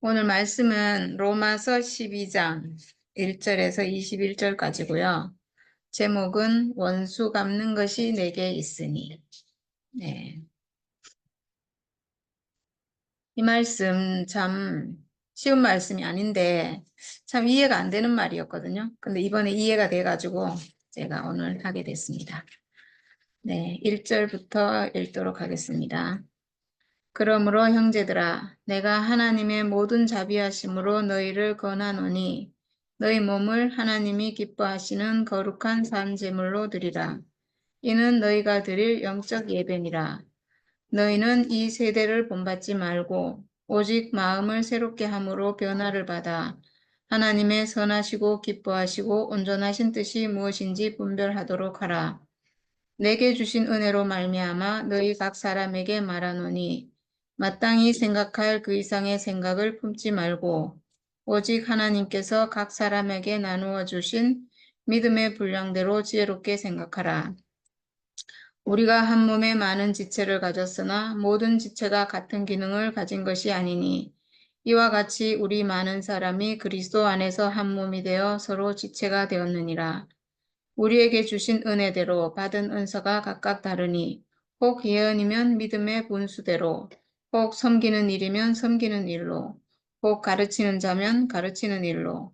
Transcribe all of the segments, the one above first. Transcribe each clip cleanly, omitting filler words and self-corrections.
오늘 말씀은 로마서 12장 1절에서 21절까지고요. 제목은 원수 갚는 것이 내게 있으니. 네. 이 말씀 참 쉬운 말씀이 아닌데 참 이해가 안 되는 말이었거든요. 근데 이번에 이해가 돼가지고 제가 오늘 하게 됐습니다. 네, 1절부터 읽도록 하겠습니다. 그러므로 형제들아 내가 하나님의 모든 자비하심으로 너희를 권하노니 너희 몸을 하나님이 기뻐하시는 거룩한 산 제물로 드리라. 이는 너희가 드릴 영적 예배니라. 너희는 이 세대를 본받지 말고 오직 마음을 새롭게 함으로 변화를 받아 하나님의 선하시고 기뻐하시고 온전하신 뜻이 무엇인지 분별하도록 하라. 내게 주신 은혜로 말미암아 너희 각 사람에게 말하노니 마땅히 생각할 그 이상의 생각을 품지 말고 오직 하나님께서 각 사람에게 나누어 주신 믿음의 분량대로 지혜롭게 생각하라. 우리가 한 몸에 많은 지체를 가졌으나 모든 지체가 같은 기능을 가진 것이 아니니 이와 같이 우리 많은 사람이 그리스도 안에서 한 몸이 되어 서로 지체가 되었느니라. 우리에게 주신 은혜대로 받은 은사가 각각 다르니 혹 예언이면 믿음의 분수대로, 혹 섬기는 일이면 섬기는 일로, 혹 가르치는 자면 가르치는 일로,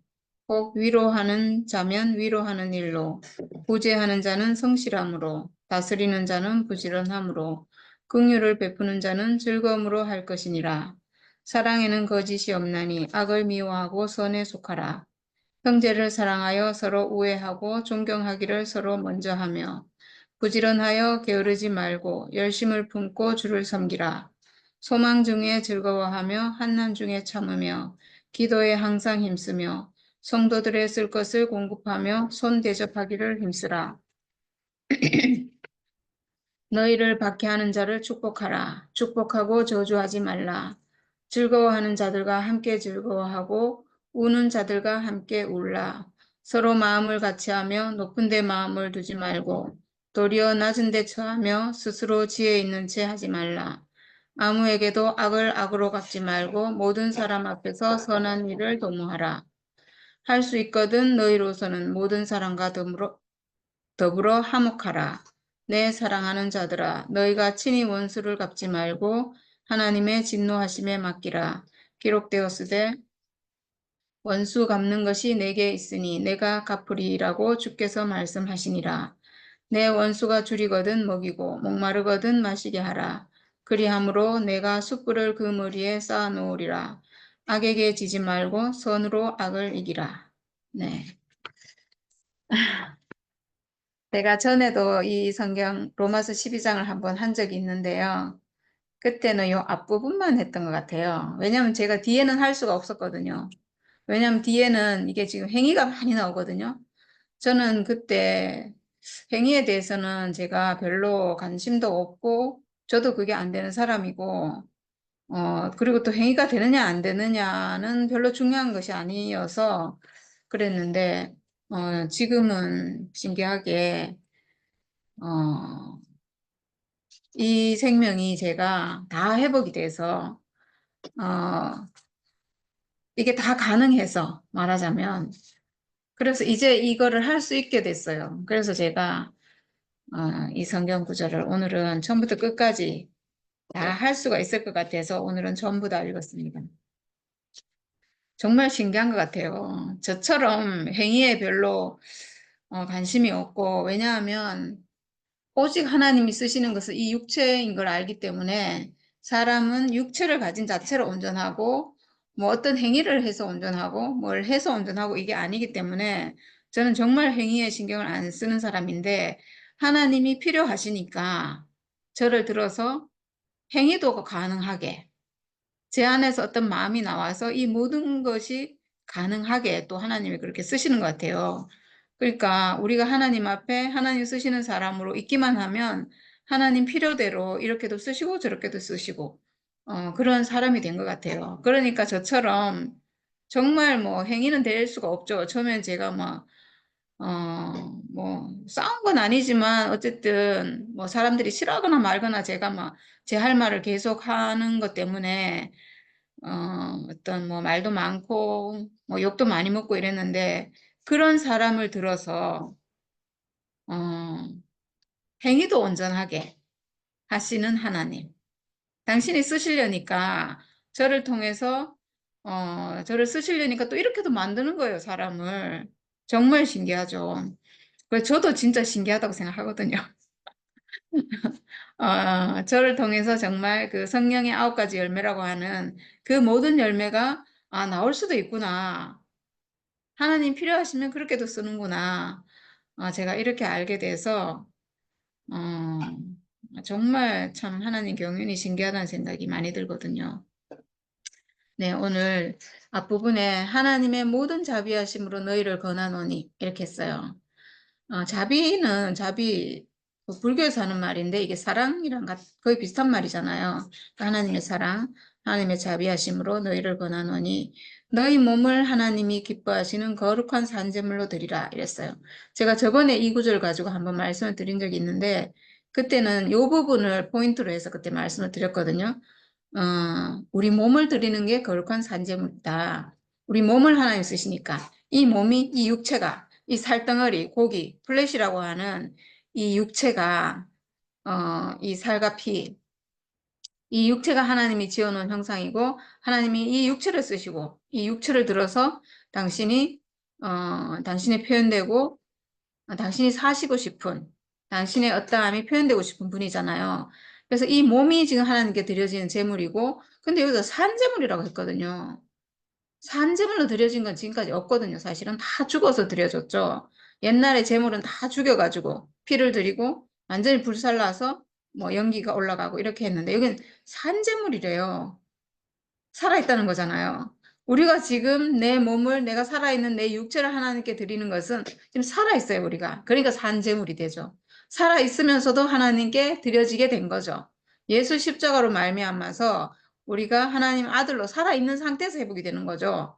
혹 위로하는 자면 위로하는 일로, 구제하는 자는 성실함으로, 다스리는 자는 부지런함으로, 긍휼을 베푸는 자는 즐거움으로 할 것이니라. 사랑에는 거짓이 없나니 악을 미워하고 선에 속하라. 형제를 사랑하여 서로 우애하고 존경하기를 서로 먼저 하며 부지런하여 게으르지 말고 열심을 품고 주를 섬기라. 소망 중에 즐거워하며 한난 중에 참으며 기도에 항상 힘쓰며 성도들의 쓸 것을 공급하며 손 대접하기를 힘쓰라. 너희를 박해하는 자를 축복하라. 축복하고 저주하지 말라. 즐거워하는 자들과 함께 즐거워하고 우는 자들과 함께 울라. 서로 마음을 같이하며 높은 데 마음을 두지 말고 도리어 낮은 데 처하며 스스로 지혜 있는 채 하지 말라. 아무에게도 악을 악으로 갚지 말고 모든 사람 앞에서 선한 일을 도모하라. 할 수 있거든 너희로서는 모든 사람과 더불어 화목하라. 내 사랑하는 자들아, 너희가 친히 원수를 갚지 말고 하나님의 진노하심에 맡기라. 기록되었으되 원수 갚는 것이 내게 있으니 내가 갚으리라고 주께서 말씀하시니라. 내 원수가 줄이거든 먹이고 목마르거든 마시게 하라. 그리함으로 내가 숯불을 그 머리에 쌓아 놓으리라. 악에게 지지 말고 선으로 악을 이기라. 네. 제가 전에도 이 성경 로마서 12장을 한번 한 적이 있는데요. 그때는 요 앞부분만 했던 것 같아요. 왜냐하면 제가 뒤에는 할 수가 없었거든요. 왜냐하면 뒤에는 이게 지금 행위가 많이 나오거든요. 저는 그때 행위에 대해서는 제가 별로 관심도 없고 저도 그게 안 되는 사람이고 그리고 또 행위가 되느냐 안 되느냐는 별로 중요한 것이 아니어서 그랬는데 지금은 신기하게 어, 이 생명이 제가 다 회복이 돼서, 어, 이게 다 가능해서 말하자면, 그래서 이제 이거를 할 수 있게 됐어요. 그래서 제가, 이 성경 구절을 오늘은 처음부터 끝까지 다 할 수가 있을 것 같아서 오늘은 전부 다 읽었습니다. 정말 신기한 것 같아요. 저처럼 행위에 별로 관심이 없고, 왜냐하면 오직 하나님이 쓰시는 것은 이 육체인 걸 알기 때문에 사람은 육체를 가진 자체로 온전하고 뭐 어떤 행위를 해서 온전하고 뭘 해서 온전하고 이게 아니기 때문에 저는 정말 행위에 신경을 안 쓰는 사람인데 하나님이 필요하시니까 저를 들어서 행위도 가능하게 제 안에서 어떤 마음이 나와서 이 모든 것이 가능하게 또 하나님이 그렇게 쓰시는 것 같아요. 그러니까 우리가 하나님 앞에 하나님 쓰시는 사람으로 있기만 하면 하나님 필요대로 이렇게도 쓰시고 저렇게도 쓰시고 그런 사람이 된 것 같아요. 그러니까 저처럼 정말 뭐 행위는 될 수가 없죠. 처음엔 제가 뭐 싸운 건 아니지만 어쨌든 뭐 사람들이 싫어하거나 말거나 제가 막 제 할 말을 계속 하는 것 때문에 어떤 뭐 말도 많고 뭐 욕도 많이 먹고 이랬는데 그런 사람을 들어서 어, 행위도 온전하게 하시는 하나님. 당신이 쓰시려니까 저를 통해서 저를 쓰시려니까 또 이렇게도 만드는 거예요, 사람을. 정말 신기하죠. 그래서 저도 진짜 신기하다고 생각하거든요. 저를 통해서 정말 그 성령의 9가지 열매라고 하는 그 모든 열매가 나올 수도 있구나. 하나님 필요하시면 그렇게도 쓰는구나. 제가 이렇게 알게 돼서 정말 참 하나님 경륜이 신기하다는 생각이 많이 들거든요. 네, 오늘 앞부분에 하나님의 모든 자비하심으로 너희를 권하노니 이렇게 했어요. 자비, 불교에서 하는 말인데 이게 사랑이랑 거의 비슷한 말이잖아요. 하나님의 사랑, 하나님의 자비하심으로 너희를 권하노니 너희 몸을 하나님이 기뻐하시는 거룩한 산제물로 드리라 이랬어요. 제가 저번에 이 구절 가지고 한번 말씀을 드린 적이 있는데 그때는 이 부분을 포인트로 해서 그때 말씀을 드렸거든요. 우리 몸을 드리는 게 거룩한 산제물이다. 우리 몸을 하나님 쓰시니까 이 몸이 이 육체가 이 살덩어리 고기 플래시라고 하는 이 육체가 이 살과 피 이 육체가 하나님이 지어놓은 형상이고 하나님이 이 육체를 쓰시고 이 육체를 들어서 당신이 표현되고 당신이 사시고 싶은 당신의 어떠함이 표현되고 싶은 분이잖아요. 그래서 이 몸이 지금 하나님께 드려지는 제물이고 근데 여기서 산제물이라고 했거든요. 산제물로 드려진 건 지금까지 없거든요. 사실은 다 죽어서 드려졌죠. 옛날에 제물은 다 죽여가지고 피를 드리고 완전히 불살라서 뭐 연기가 올라가고 이렇게 했는데 여기는 산제물이래요. 살아있다는 거잖아요. 우리가 지금 내 몸을 내가 살아있는 내 육체를 하나님께 드리는 것은 지금 살아있어요, 우리가. 그러니까 산제물이 되죠. 살아있으면서도 하나님께 드려지게 된 거죠. 예수 십자가로 말미암아서 우리가 하나님 아들로 살아있는 상태에서 회복이 되는 거죠.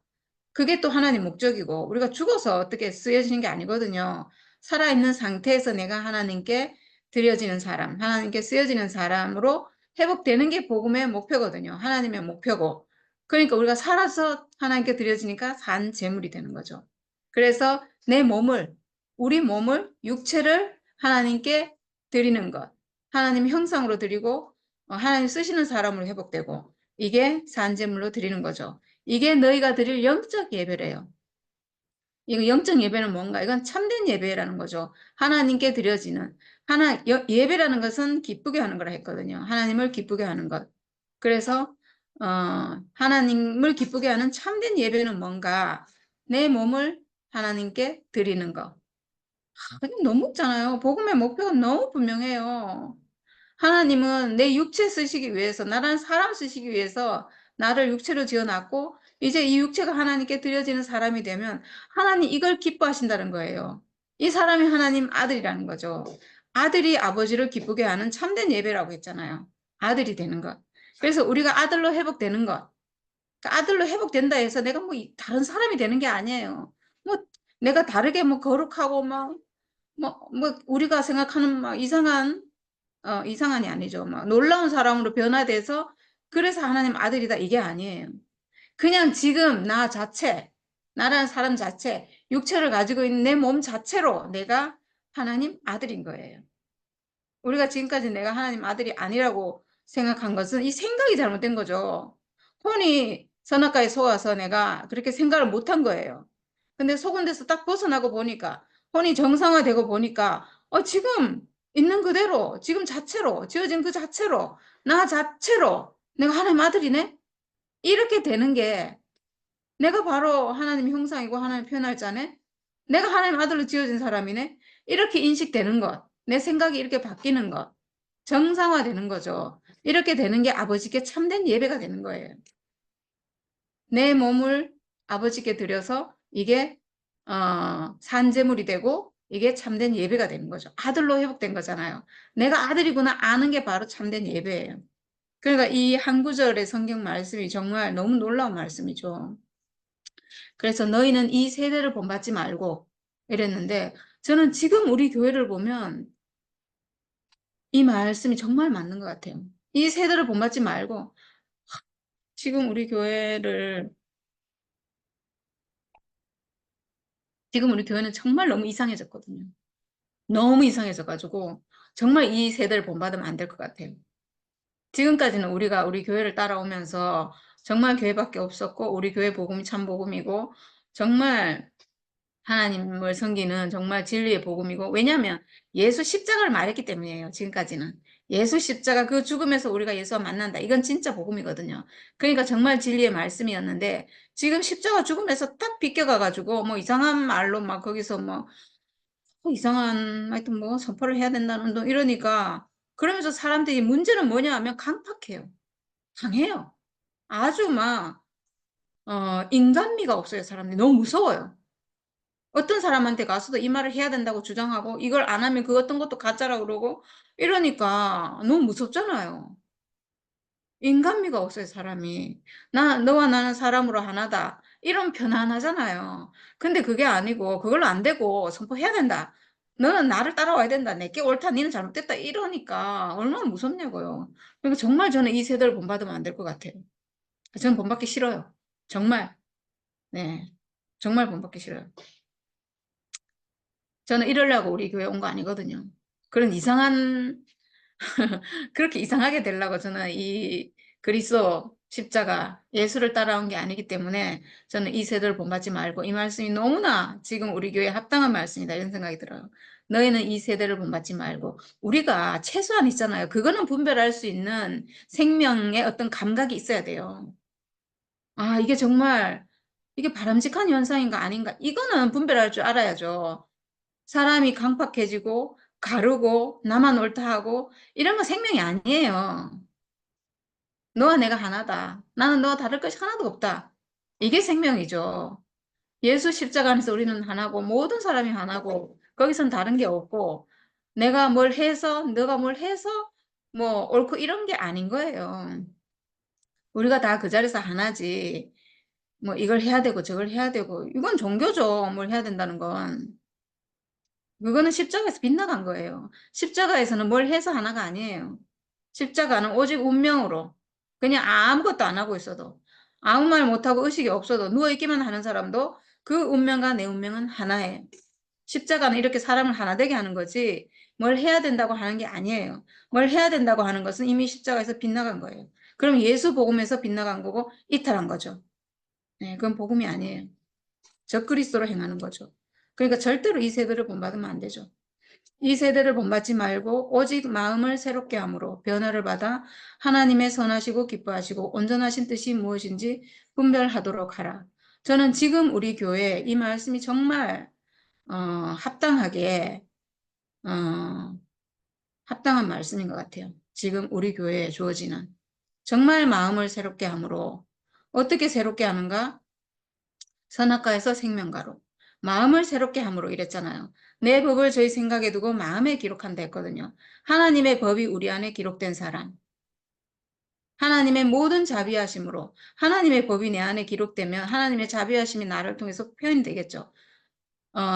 그게 또 하나님 목적이고 우리가 죽어서 어떻게 쓰여지는 게 아니거든요. 살아있는 상태에서 내가 하나님께 드려지는 사람, 하나님께 쓰여지는 사람으로 회복되는 게 복음의 목표거든요. 하나님의 목표고. 그러니까 우리가 살아서 하나님께 드려지니까 산 제물이 되는 거죠. 그래서 우리 몸을, 육체를 하나님께 드리는 것. 하나님 형상으로 드리고 하나님 쓰시는 사람으로 회복되고 이게 산 제물로 드리는 거죠. 이게 너희가 드릴 영적 예배래요. 이거 영적 예배는 뭔가? 이건 참된 예배라는 거죠. 하나님께 드려지는. 예배라는 것은 기쁘게 하는 거라 했거든요. 하나님을 기쁘게 하는 것. 그래서, 하나님을 기쁘게 하는 참된 예배는 뭔가? 내 몸을 하나님께 드리는 거. 이거 너무 없잖아요. 복음의 목표가 너무 분명해요. 하나님은 내 육체 쓰시기 위해서, 나라는 사람 쓰시기 위해서 나를 육체로 지어놨고, 이제 이 육체가 하나님께 드려지는 사람이 되면 하나님 이걸 기뻐하신다는 거예요. 이 사람이 하나님 아들이라는 거죠. 아들이 아버지를 기쁘게 하는 참된 예배라고 했잖아요. 아들이 되는 것. 그래서 우리가 아들로 회복되는 것. 그러니까 아들로 회복된다 해서 내가 뭐 다른 사람이 되는 게 아니에요. 뭐 내가 다르게 뭐 거룩하고 우리가 생각하는 막 이상한이 아니죠. 막 놀라운 사람으로 변화돼서 그래서 하나님 아들이다 이게 아니에요. 그냥 지금 나라는 사람 자체, 육체를 가지고 있는 내 몸 자체로 내가 하나님 아들인 거예요. 우리가 지금까지 내가 하나님 아들이 아니라고 생각한 것은 이 생각이 잘못된 거죠. 혼이 선악과에 속아서 내가 그렇게 생각을 못한 거예요. 근데 속은 데서 딱 벗어나고 보니까 혼이 정상화되고 보니까 지금 있는 그대로 지금 자체로 지어진 그 자체로 나 자체로 내가 하나님 아들이네? 이렇게 되는 게 내가 바로 하나님 형상이고 하나님 표현할 자네? 내가 하나님 아들로 지어진 사람이네? 이렇게 인식되는 것, 내 생각이 이렇게 바뀌는 것, 정상화되는 거죠. 이렇게 되는 게 아버지께 참된 예배가 되는 거예요. 내 몸을 아버지께 드려서 이게 산제물이 되고 이게 참된 예배가 되는 거죠. 아들로 회복된 거잖아요. 내가 아들이구나 아는 게 바로 참된 예배예요. 그러니까 이 한 구절의 성경 말씀이 정말 너무 놀라운 말씀이죠. 그래서 너희는 이 세대를 본받지 말고 이랬는데 저는 지금 우리 교회를 보면 이 말씀이 정말 맞는 것 같아요. 이 세대를 본받지 말고 지금 우리 교회를, 지금 우리 교회는 정말 너무 이상해졌거든요. 너무 이상해져가지고, 정말 이 세대를 본받으면 안 될 것 같아요. 지금까지는 우리가 우리 교회를 따라오면서 정말 교회밖에 없었고, 우리 교회 복음이 참 복음이고, 정말 하나님을 섬기는 정말 진리의 복음이고, 왜냐하면 예수 십자가를 말했기 때문이에요. 지금까지는 예수 십자가 그 죽음에서 우리가 예수와 만난다, 이건 진짜 복음이거든요. 그러니까 정말 진리의 말씀이었는데, 지금 십자가 죽음에서 딱 비껴가가지고 뭐 이상한 말로 막 거기서 뭐 이상한 하여튼 뭐 선포를 해야 된다는 둥 이러니까, 그러면서 사람들이, 문제는 뭐냐 하면 강팍해요. 강해요. 아주 막 인간미가 없어요. 사람들이 너무 무서워요. 어떤 사람한테 가서도 이 말을 해야 된다고 주장하고, 이걸 안 하면 그 어떤 것도 가짜라고 그러고 이러니까 너무 무섭잖아요. 인간미가 없어요, 사람이. 너와 나는 사람으로 하나다, 이런 편안하잖아요. 근데 그게 아니고, 그걸로 안 되고 선포해야 된다, 너는 나를 따라와야 된다, 내게 옳다, 니는 잘못됐다, 이러니까 얼마나 무섭냐고요. 그러니까 정말 저는 이 세대를 본받으면 안 될 것 같아요. 저는 본받기 싫어요. 정말. 네. 정말 본받기 싫어요. 저는 이러려고 우리 교회 온 거 아니거든요. 그런 이상한, 그렇게 이상하게 되려고 저는 이 그리스도 십자가 예수를 따라온 게 아니기 때문에, 저는 이 세대를 본받지 말고, 이 말씀이 너무나 지금 우리 교회에 합당한 말씀이다, 이런 생각이 들어요. 너희는 이 세대를 본받지 말고, 우리가 최소한 있잖아요. 그거는 분별할 수 있는 생명의 어떤 감각이 있어야 돼요. 아, 이게 정말, 이게 바람직한 현상인가 아닌가, 이거는 분별할 줄 알아야죠. 사람이 강팍해지고 가르고 나만 옳다 하고 이런 건 생명이 아니에요. 너와 내가 하나다, 나는 너와 다를 것이 하나도 없다, 이게 생명이죠. 예수 십자가 안에서 우리는 하나고, 모든 사람이 하나고, 거기선 다른 게 없고, 내가 뭘 해서 너가 뭘 해서 뭐 옳고 이런 게 아닌 거예요. 우리가 다 그 자리에서 하나지, 뭐 이걸 해야 되고 저걸 해야 되고, 이건 종교죠. 뭘 해야 된다는 건. 그거는 십자가에서 빗나간 거예요. 십자가에서는 뭘 해서 하나가 아니에요. 십자가는 오직 운명으로, 그냥 아무것도 안 하고 있어도, 아무 말 못하고 의식이 없어도 누워있기만 하는 사람도 그 운명과 내 운명은 하나예요. 십자가는 이렇게 사람을 하나 되게 하는 거지, 뭘 해야 된다고 하는 게 아니에요. 뭘 해야 된다고 하는 것은 이미 십자가에서 빗나간 거예요. 그럼 예수 복음에서 빗나간 거고 이탈한 거죠. 네, 그건 복음이 아니에요. 적그리스도로 행하는 거죠. 그러니까 절대로 이 세대를 본받으면 안 되죠. 이 세대를 본받지 말고 오직 마음을 새롭게 함으로 변화를 받아 하나님의 선하시고 기뻐하시고 온전하신 뜻이 무엇인지 분별하도록 하라. 저는 지금 우리 교회 이 말씀이 정말 합당하게 합당한 말씀인 것 같아요. 지금 우리 교회에 주어지는 정말 마음을 새롭게 함으로, 어떻게 새롭게 하는가? 선악과에서 생명가로, 마음을 새롭게 함으로 이랬잖아요. 내 법을 저희 생각에 두고 마음에 기록한다 했거든요. 하나님의 법이 우리 안에 기록된 사람, 하나님의 모든 자비하심으로, 하나님의 법이 내 안에 기록되면 하나님의 자비하심이 나를 통해서 표현이 되겠죠.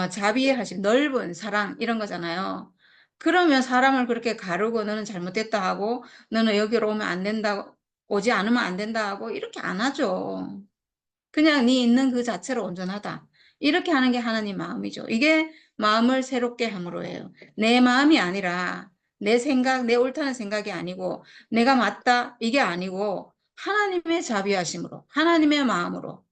자비하심, 넓은 사랑, 이런 거잖아요. 그러면 사람을 그렇게 가르고 너는 잘못됐다 하고, 너는 여기로 오면 안 된다, 오지 않으면 안 된다 하고 이렇게 안 하죠. 그냥 네 있는 그 자체로 온전하다, 이렇게 하는 게 하나님 마음이죠. 이게 마음을 새롭게 함으로 해요. 내 마음이 아니라, 내 생각, 내 옳다는 생각이 아니고, 내가 맞다 이게 아니고, 하나님의 자비하심으로, 하나님의 마음으로.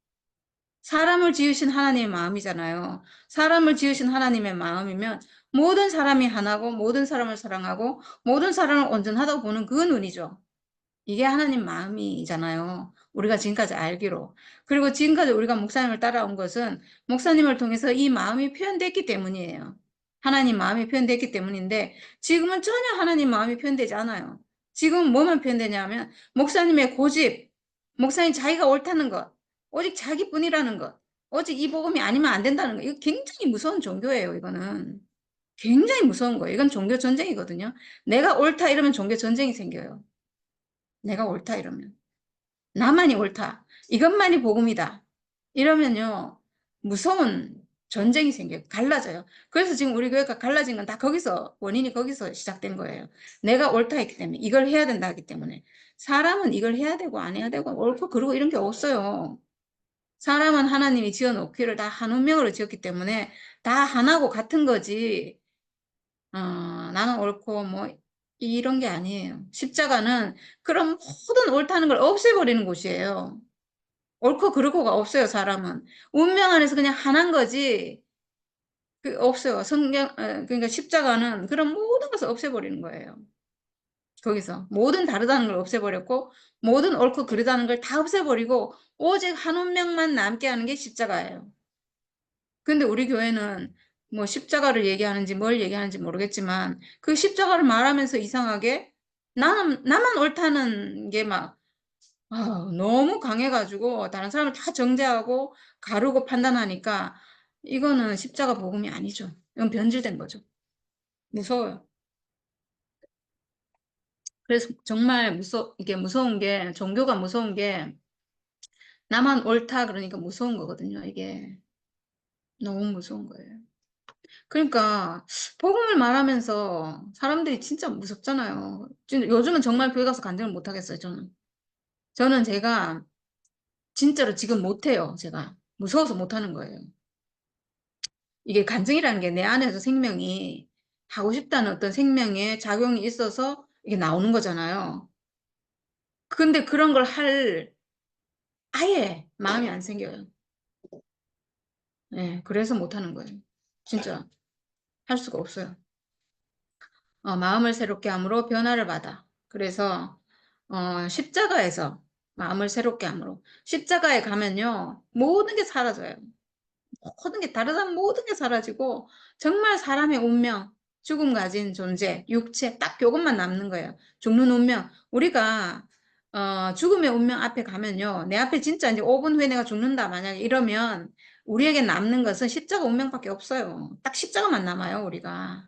사람을 지으신 하나님의 마음이잖아요. 사람을 지으신 하나님의 마음이면 모든 사람이 하나고, 모든 사람을 사랑하고, 모든 사람을 온전하다고 보는 그 눈이죠. 이게 하나님 마음이잖아요. 우리가 지금까지 알기로. 그리고 지금까지 우리가 목사님을 따라온 것은 목사님을 통해서 이 마음이 표현됐기 때문이에요. 하나님 마음이 표현됐기 때문인데, 지금은 전혀 하나님 마음이 표현되지 않아요. 지금 뭐만 표현되냐면 목사님의 고집, 목사님 자기가 옳다는 것, 오직 자기뿐이라는 것, 오직 이 복음이 아니면 안 된다는 것. 이거 굉장히 무서운 종교예요, 이거는. 굉장히 무서운 거예요. 이건 종교 전쟁이거든요. 내가 옳다 이러면 종교 전쟁이 생겨요. 내가 옳다 이러면. 나만이 옳다, 이것만이 복음이다 이러면요, 무서운 전쟁이 생겨요. 갈라져요. 그래서 지금 우리 교회가 갈라진 건 다 거기서, 원인이 거기서 시작된 거예요. 내가 옳다 했기 때문에, 이걸 해야 된다 하기 때문에. 사람은 이걸 해야 되고 안 해야 되고 옳고 그러고 이런 게 없어요. 사람은 하나님이 지어놓기를 다 한 운명으로 지었기 때문에 다 하나고 같은 거지. 나는 옳고 뭐 이런 게 아니에요. 십자가는 그런 모든 옳다는 걸 없애버리는 곳이에요. 옳고 그르고가 없어요, 사람은. 운명 안에서 그냥 하나인 거지. 없어요. 그러니까 십자가는 그런 모든 것을 없애버리는 거예요. 거기서. 모든 다르다는 걸 없애버렸고, 모든 옳고 그르다는 걸 다 없애버리고, 오직 한 운명만 남게 하는 게 십자가예요. 근데 우리 교회는 뭐 십자가를 얘기하는지 뭘 얘기하는지 모르겠지만, 그 십자가를 말하면서 이상하게, 나만 옳다는 게 막, 너무 강해가지고, 다른 사람을 다 정죄하고, 가르고 판단하니까, 이거는 십자가 복음이 아니죠. 이건 변질된 거죠. 무서워요. 그래서 정말 이게 무서운 게, 종교가 무서운 게, 나만 옳다 그러니까 무서운 거거든요. 이게 너무 무서운 거예요. 그러니까 복음을 말하면서 사람들이 진짜 무섭잖아요. 요즘은 정말 교회 가서 간증을 못 하겠어요. 저는 제가 진짜로 지금 못 해요. 제가 무서워서 못 하는 거예요. 이게 간증이라는 게 내 안에서 생명이 하고 싶다는 어떤 생명의 작용이 있어서 이게 나오는 거잖아요. 근데 그런 걸 할 아예 마음이 안 생겨요. 네, 그래서 못 하는 거예요. 진짜 할 수가 없어요. 마음을 새롭게 함으로 변화를 받아. 그래서 십자가에서 마음을 새롭게 함으로 십자가에 가면요 모든 게 사라져요. 모든 게 다르다면 모든 게 사라지고 정말 사람의 운명, 죽음 가진 존재, 육체 딱 요것만 남는 거예요. 죽는 운명. 우리가 죽음의 운명 앞에 가면요 내 앞에 진짜 이제 5분 후에 내가 죽는다 만약에 이러면 우리에게 남는 것은 십자가 운명밖에 없어요. 딱 십자가만 남아요 우리가.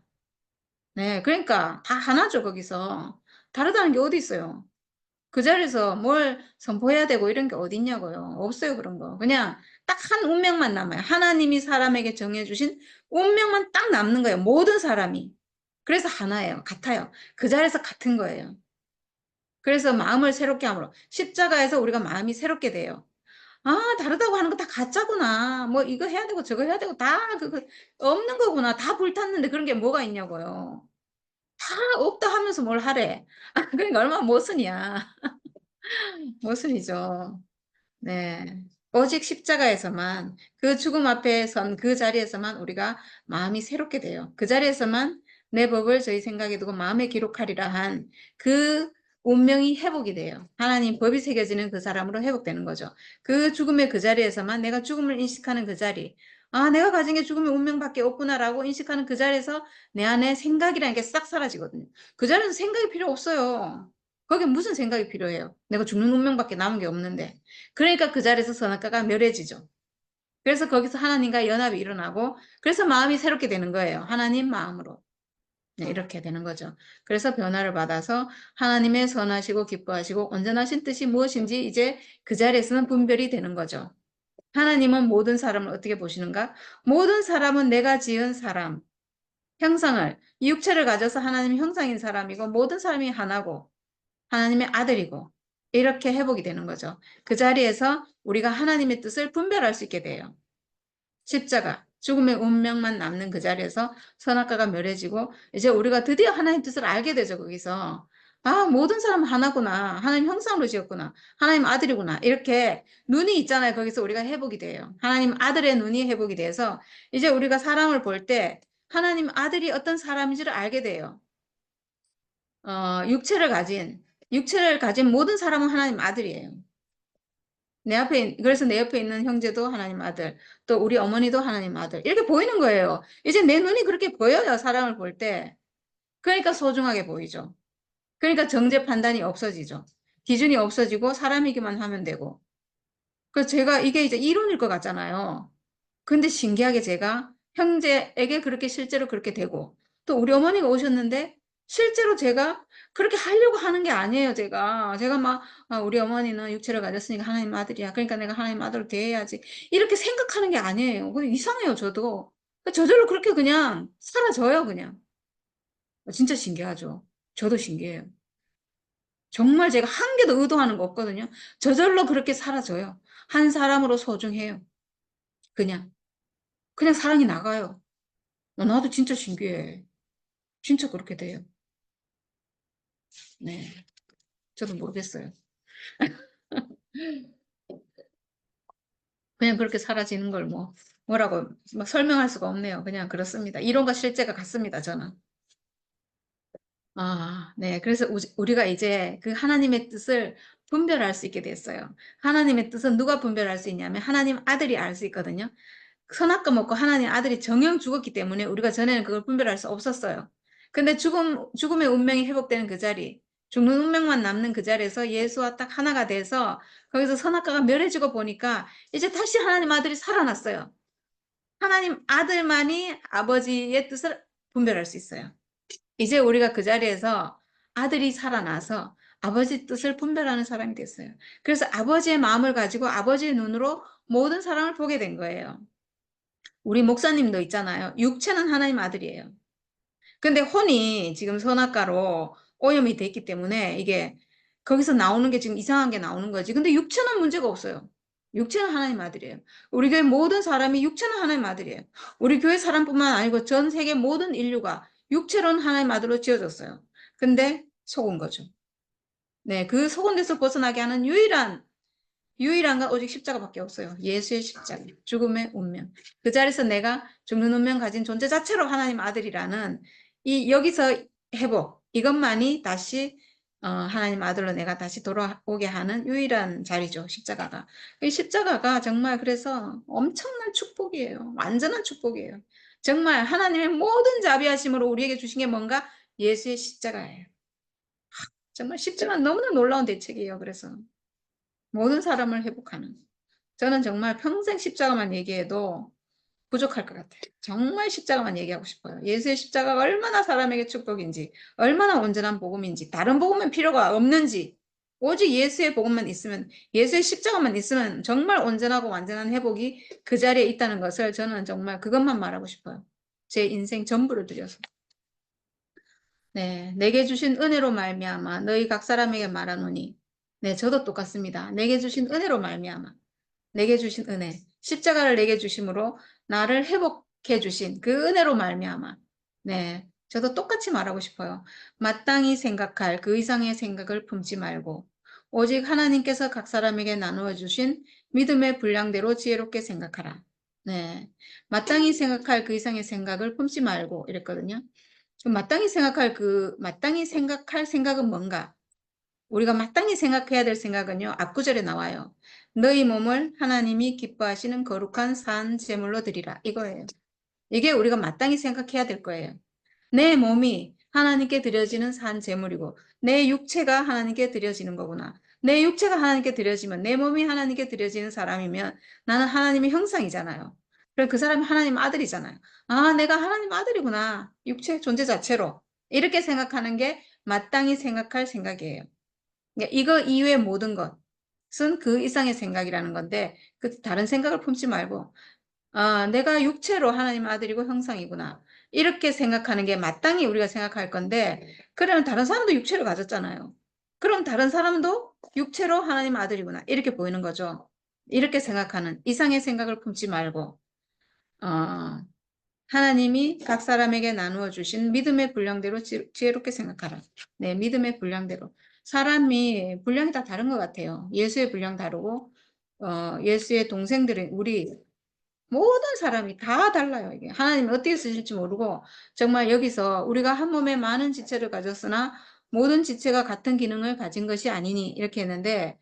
네, 그러니까 다 하나죠, 거기서. 다르다는 게 어디 있어요? 그 자리에서 뭘 선포해야 되고 이런 게 어디 있냐고요. 없어요, 그런 거. 그냥 딱 한 운명만 남아요. 하나님이 사람에게 정해주신 운명만 딱 남는 거예요. 모든 사람이. 그래서 하나예요. 같아요. 그 자리에서 같은 거예요. 그래서 마음을 새롭게 함으로. 십자가에서 우리가 마음이 새롭게 돼요. 다르다고 하는 거 다 가짜구나. 뭐 이거 해야 되고 저거 해야 되고 다 그거 없는 거구나. 다 불탔는데 그런 게 뭐가 있냐고요. 다 없다 하면서 뭘 하래. 그러니까 얼마나 모순이야. 모순이죠. 네. 오직 십자가에서만 그 죽음 앞에 선 그 자리에서만 우리가 마음이 새롭게 돼요. 그 자리에서만 내 법을 저희 생각에 두고 마음에 기록하리라 한 그 운명이 회복이 돼요. 하나님 법이 새겨지는 그 사람으로 회복되는 거죠. 그 죽음의 그 자리에서만 내가 죽음을 인식하는 그 자리. 내가 가진 게 죽음의 운명밖에 없구나라고 인식하는 그 자리에서 내 안에 생각이라는 게 싹 사라지거든요. 그 자리에서 생각이 필요 없어요. 거기에 무슨 생각이 필요해요? 내가 죽는 운명밖에 남은 게 없는데. 그러니까 그 자리에서 선악과가 멸해지죠. 그래서 거기서 하나님과 연합이 일어나고 그래서 마음이 새롭게 되는 거예요. 하나님 마음으로. 네, 이렇게 되는 거죠. 그래서 변화를 받아서 하나님의 선하시고 기뻐하시고 온전하신 뜻이 무엇인지 이제 그 자리에서는 분별이 되는 거죠. 하나님은 모든 사람을 어떻게 보시는가? 모든 사람은 내가 지은 사람, 형상을, 육체를 가져서 하나님 형상인 사람이고 모든 사람이 하나고 하나님의 아들이고 이렇게 회복이 되는 거죠. 그 자리에서 우리가 하나님의 뜻을 분별할 수 있게 돼요. 십자가, 죽음의 운명만 남는 그 자리에서 선악과가 멸해지고 이제 우리가 드디어 하나님 뜻을 알게 되죠. 거기서 모든 사람은 하나구나. 하나님 형상으로 지었구나. 하나님 아들이구나. 이렇게 눈이 있잖아요. 거기서 우리가 회복이 돼요. 하나님 아들의 눈이 회복이 돼서 이제 우리가 사람을 볼 때 하나님 아들이 어떤 사람인지를 알게 돼요. 육체를 가진 모든 사람은 하나님 아들이에요. 그래서 내 옆에 있는 형제도 하나님 아들, 또 우리 어머니도 하나님 아들. 이렇게 보이는 거예요. 이제 내 눈이 그렇게 보여요, 사람을 볼 때. 그러니까 소중하게 보이죠. 그러니까 정죄 판단이 없어지죠. 기준이 없어지고 사람이기만 하면 되고. 그래서 제가 이게 이제 이론일 것 같잖아요. 근데 신기하게 제가 형제에게 그렇게 실제로 그렇게 되고, 또 우리 어머니가 오셨는데 실제로 제가 그렇게 하려고 하는 게 아니에요, 제가 막, 우리 어머니는 육체를 가졌으니까 하나님 아들이야. 그러니까 내가 하나님 아들로 대해야지. 이렇게 생각하는 게 아니에요. 근데 이상해요, 저도. 저절로 그렇게 그냥 사라져요, 그냥. 진짜 신기하죠. 저도 신기해요. 정말 제가 한 개도 의도하는 거 없거든요. 저절로 그렇게 사라져요. 한 사람으로 소중해요. 그냥. 그냥 사랑이 나가요. 나도 진짜 신기해. 진짜 그렇게 돼요. 네. 저도 모르겠어요. 그냥 그렇게 사라지는 걸 뭐라고 막 설명할 수가 없네요. 그냥 그렇습니다. 이론과 실제가 같습니다, 저는. 네. 그래서 우리가 이제 그 하나님의 뜻을 분별할 수 있게 됐어요. 하나님의 뜻은 누가 분별할 수 있냐면 하나님 아들이 알 수 있거든요. 선악과 먹고 하나님 아들이 정령 죽었기 때문에 우리가 전에는 그걸 분별할 수 없었어요. 근데 죽음의 운명이 회복되는 그 자리, 죽는 운명만 남는 그 자리에서 예수와 딱 하나가 돼서 거기서 선악과가 멸해지고 보니까 이제 다시 하나님 아들이 살아났어요. 하나님 아들만이 아버지의 뜻을 분별할 수 있어요. 이제 우리가 그 자리에서 아들이 살아나서 아버지 뜻을 분별하는 사람이 됐어요. 그래서 아버지의 마음을 가지고 아버지의 눈으로 모든 사람을 보게 된 거예요. 우리 목사님도 있잖아요. 육체는 하나님 아들이에요. 근데 혼이 지금 선악과로 오염이 됐기 때문에 이게 거기서 나오는 게 지금 이상한 게 나오는 거지. 근데 육체는 문제가 없어요. 육체는 하나님 아들이에요. 우리 교회 모든 사람이 육체는 하나님 아들이에요. 우리 교회 사람뿐만 아니고 전 세계 모든 인류가 육체로는 하나님 아들로 지어졌어요. 근데 속은 거죠. 네, 그 속은 데서 벗어나게 하는 유일한 건 오직 십자가밖에 없어요. 예수의 십자가, 죽음의 운명. 그 자리에서 내가 죽는 운명 가진 존재 자체로 하나님 아들이라는 이 여기서 회복, 이것만이 다시 하나님 아들로 내가 다시 돌아오게 하는 유일한 자리죠. 십자가가. 이 십자가가 정말 그래서 엄청난 축복이에요. 완전한 축복이에요. 정말 하나님의 모든 자비하심으로 우리에게 주신 게 뭔가 예수의 십자가예요. 정말 십자가는 너무나 놀라운 대책이에요. 그래서 모든 사람을 회복하는. 저는 정말 평생 십자가만 얘기해도 부족할 것 같아요. 정말 십자가만 얘기하고 싶어요. 예수의 십자가가 얼마나 사람에게 축복인지, 얼마나 온전한 복음인지, 다른 복음은 필요가 없는지, 오직 예수의 복음만 있으면, 예수의 십자가만 있으면 정말 온전하고 완전한 회복이 그 자리에 있다는 것을 저는 정말 그것만 말하고 싶어요. 제 인생 전부를 들여서. 네, 내게 주신 은혜로 말미암아 너희 각 사람에게 말하노니, 네, 저도 똑같습니다. 내게 주신 은혜로 말미암아. 내게 주신 은혜, 십자가를 내게 주심으로 나를 회복해 주신 그 은혜로 말미암아. 네, 저도 똑같이 말하고 싶어요. 마땅히 생각할 그 이상의 생각을 품지 말고 오직 하나님께서 각 사람에게 나누어 주신 믿음의 분량대로 지혜롭게 생각하라. 네, 마땅히 생각할 그 이상의 생각을 품지 말고 이랬거든요. 마땅히 생각할 생각은 뭔가? 우리가 마땅히 생각해야 될 생각은요, 앞구절에 나와요. 너희 몸을 하나님이 기뻐하시는 거룩한 산 제물로 드리라. 이거예요. 이게 우리가 마땅히 생각해야 될 거예요. 내 몸이 하나님께 드려지는 산 제물이고, 내 육체가 하나님께 드려지는 거구나. 내 육체가 하나님께 드려지면, 내 몸이 하나님께 드려지는 사람이면, 나는 하나님의 형상이잖아요. 그래서 그 사람이 하나님 아들이잖아요. 내가 하나님 아들이구나. 육체 존재 자체로. 이렇게 생각하는 게 마땅히 생각할 생각이에요. 그러니까 이거 이외의 모든 것은 그 이상의 생각이라는 건데 그 다른 생각을 품지 말고 내가 육체로 하나님 아들이고 형상이구나. 이렇게 생각하는 게 마땅히 우리가 생각할 건데 그러면 다른 사람도 육체를 가졌잖아요. 그럼 다른 사람도 육체로 하나님 아들이구나. 이렇게 보이는 거죠. 이렇게 생각하는 이상의 생각을 품지 말고 어, 하나님이 각 사람에게 나누어 주신 믿음의 분량대로 지혜롭게 생각하라. 네, 믿음의 분량대로. 사람이 분량이 다 다른 것 같아요. 예수의 분량 다르고, 예수의 동생들은 우리 모든 사람이 다 달라요. 이게 하나님이 어떻게 쓰실지 모르고 정말 여기서 우리가 한 몸에 많은 지체를 가졌으나 모든 지체가 같은 기능을 가진 것이 아니니 이렇게 했는데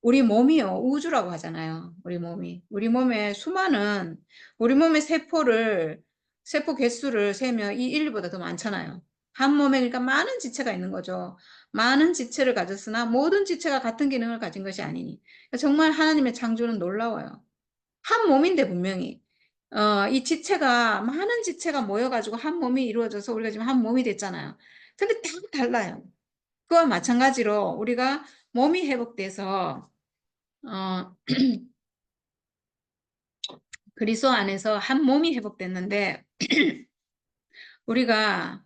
우리 몸이요, 우주라고 하잖아요. 우리 몸에 수많은, 우리 몸의 세포 개수를 세면 이 인류보다 더 많잖아요. 한 몸에 그러니까 많은 지체가 있는 거죠. 많은 지체를 가졌으나 모든 지체가 같은 기능을 가진 것이 아니니. 정말 하나님의 창조는 놀라워요. 한 몸인데 분명히. 이 지체가, 많은 지체가 모여가지고 한 몸이 이루어져서 우리가 지금 한 몸이 됐잖아요. 근데 다 달라요. 그와 마찬가지로 우리가 몸이 회복돼서 어, 그리스도 안에서 한 몸이 회복됐는데 우리가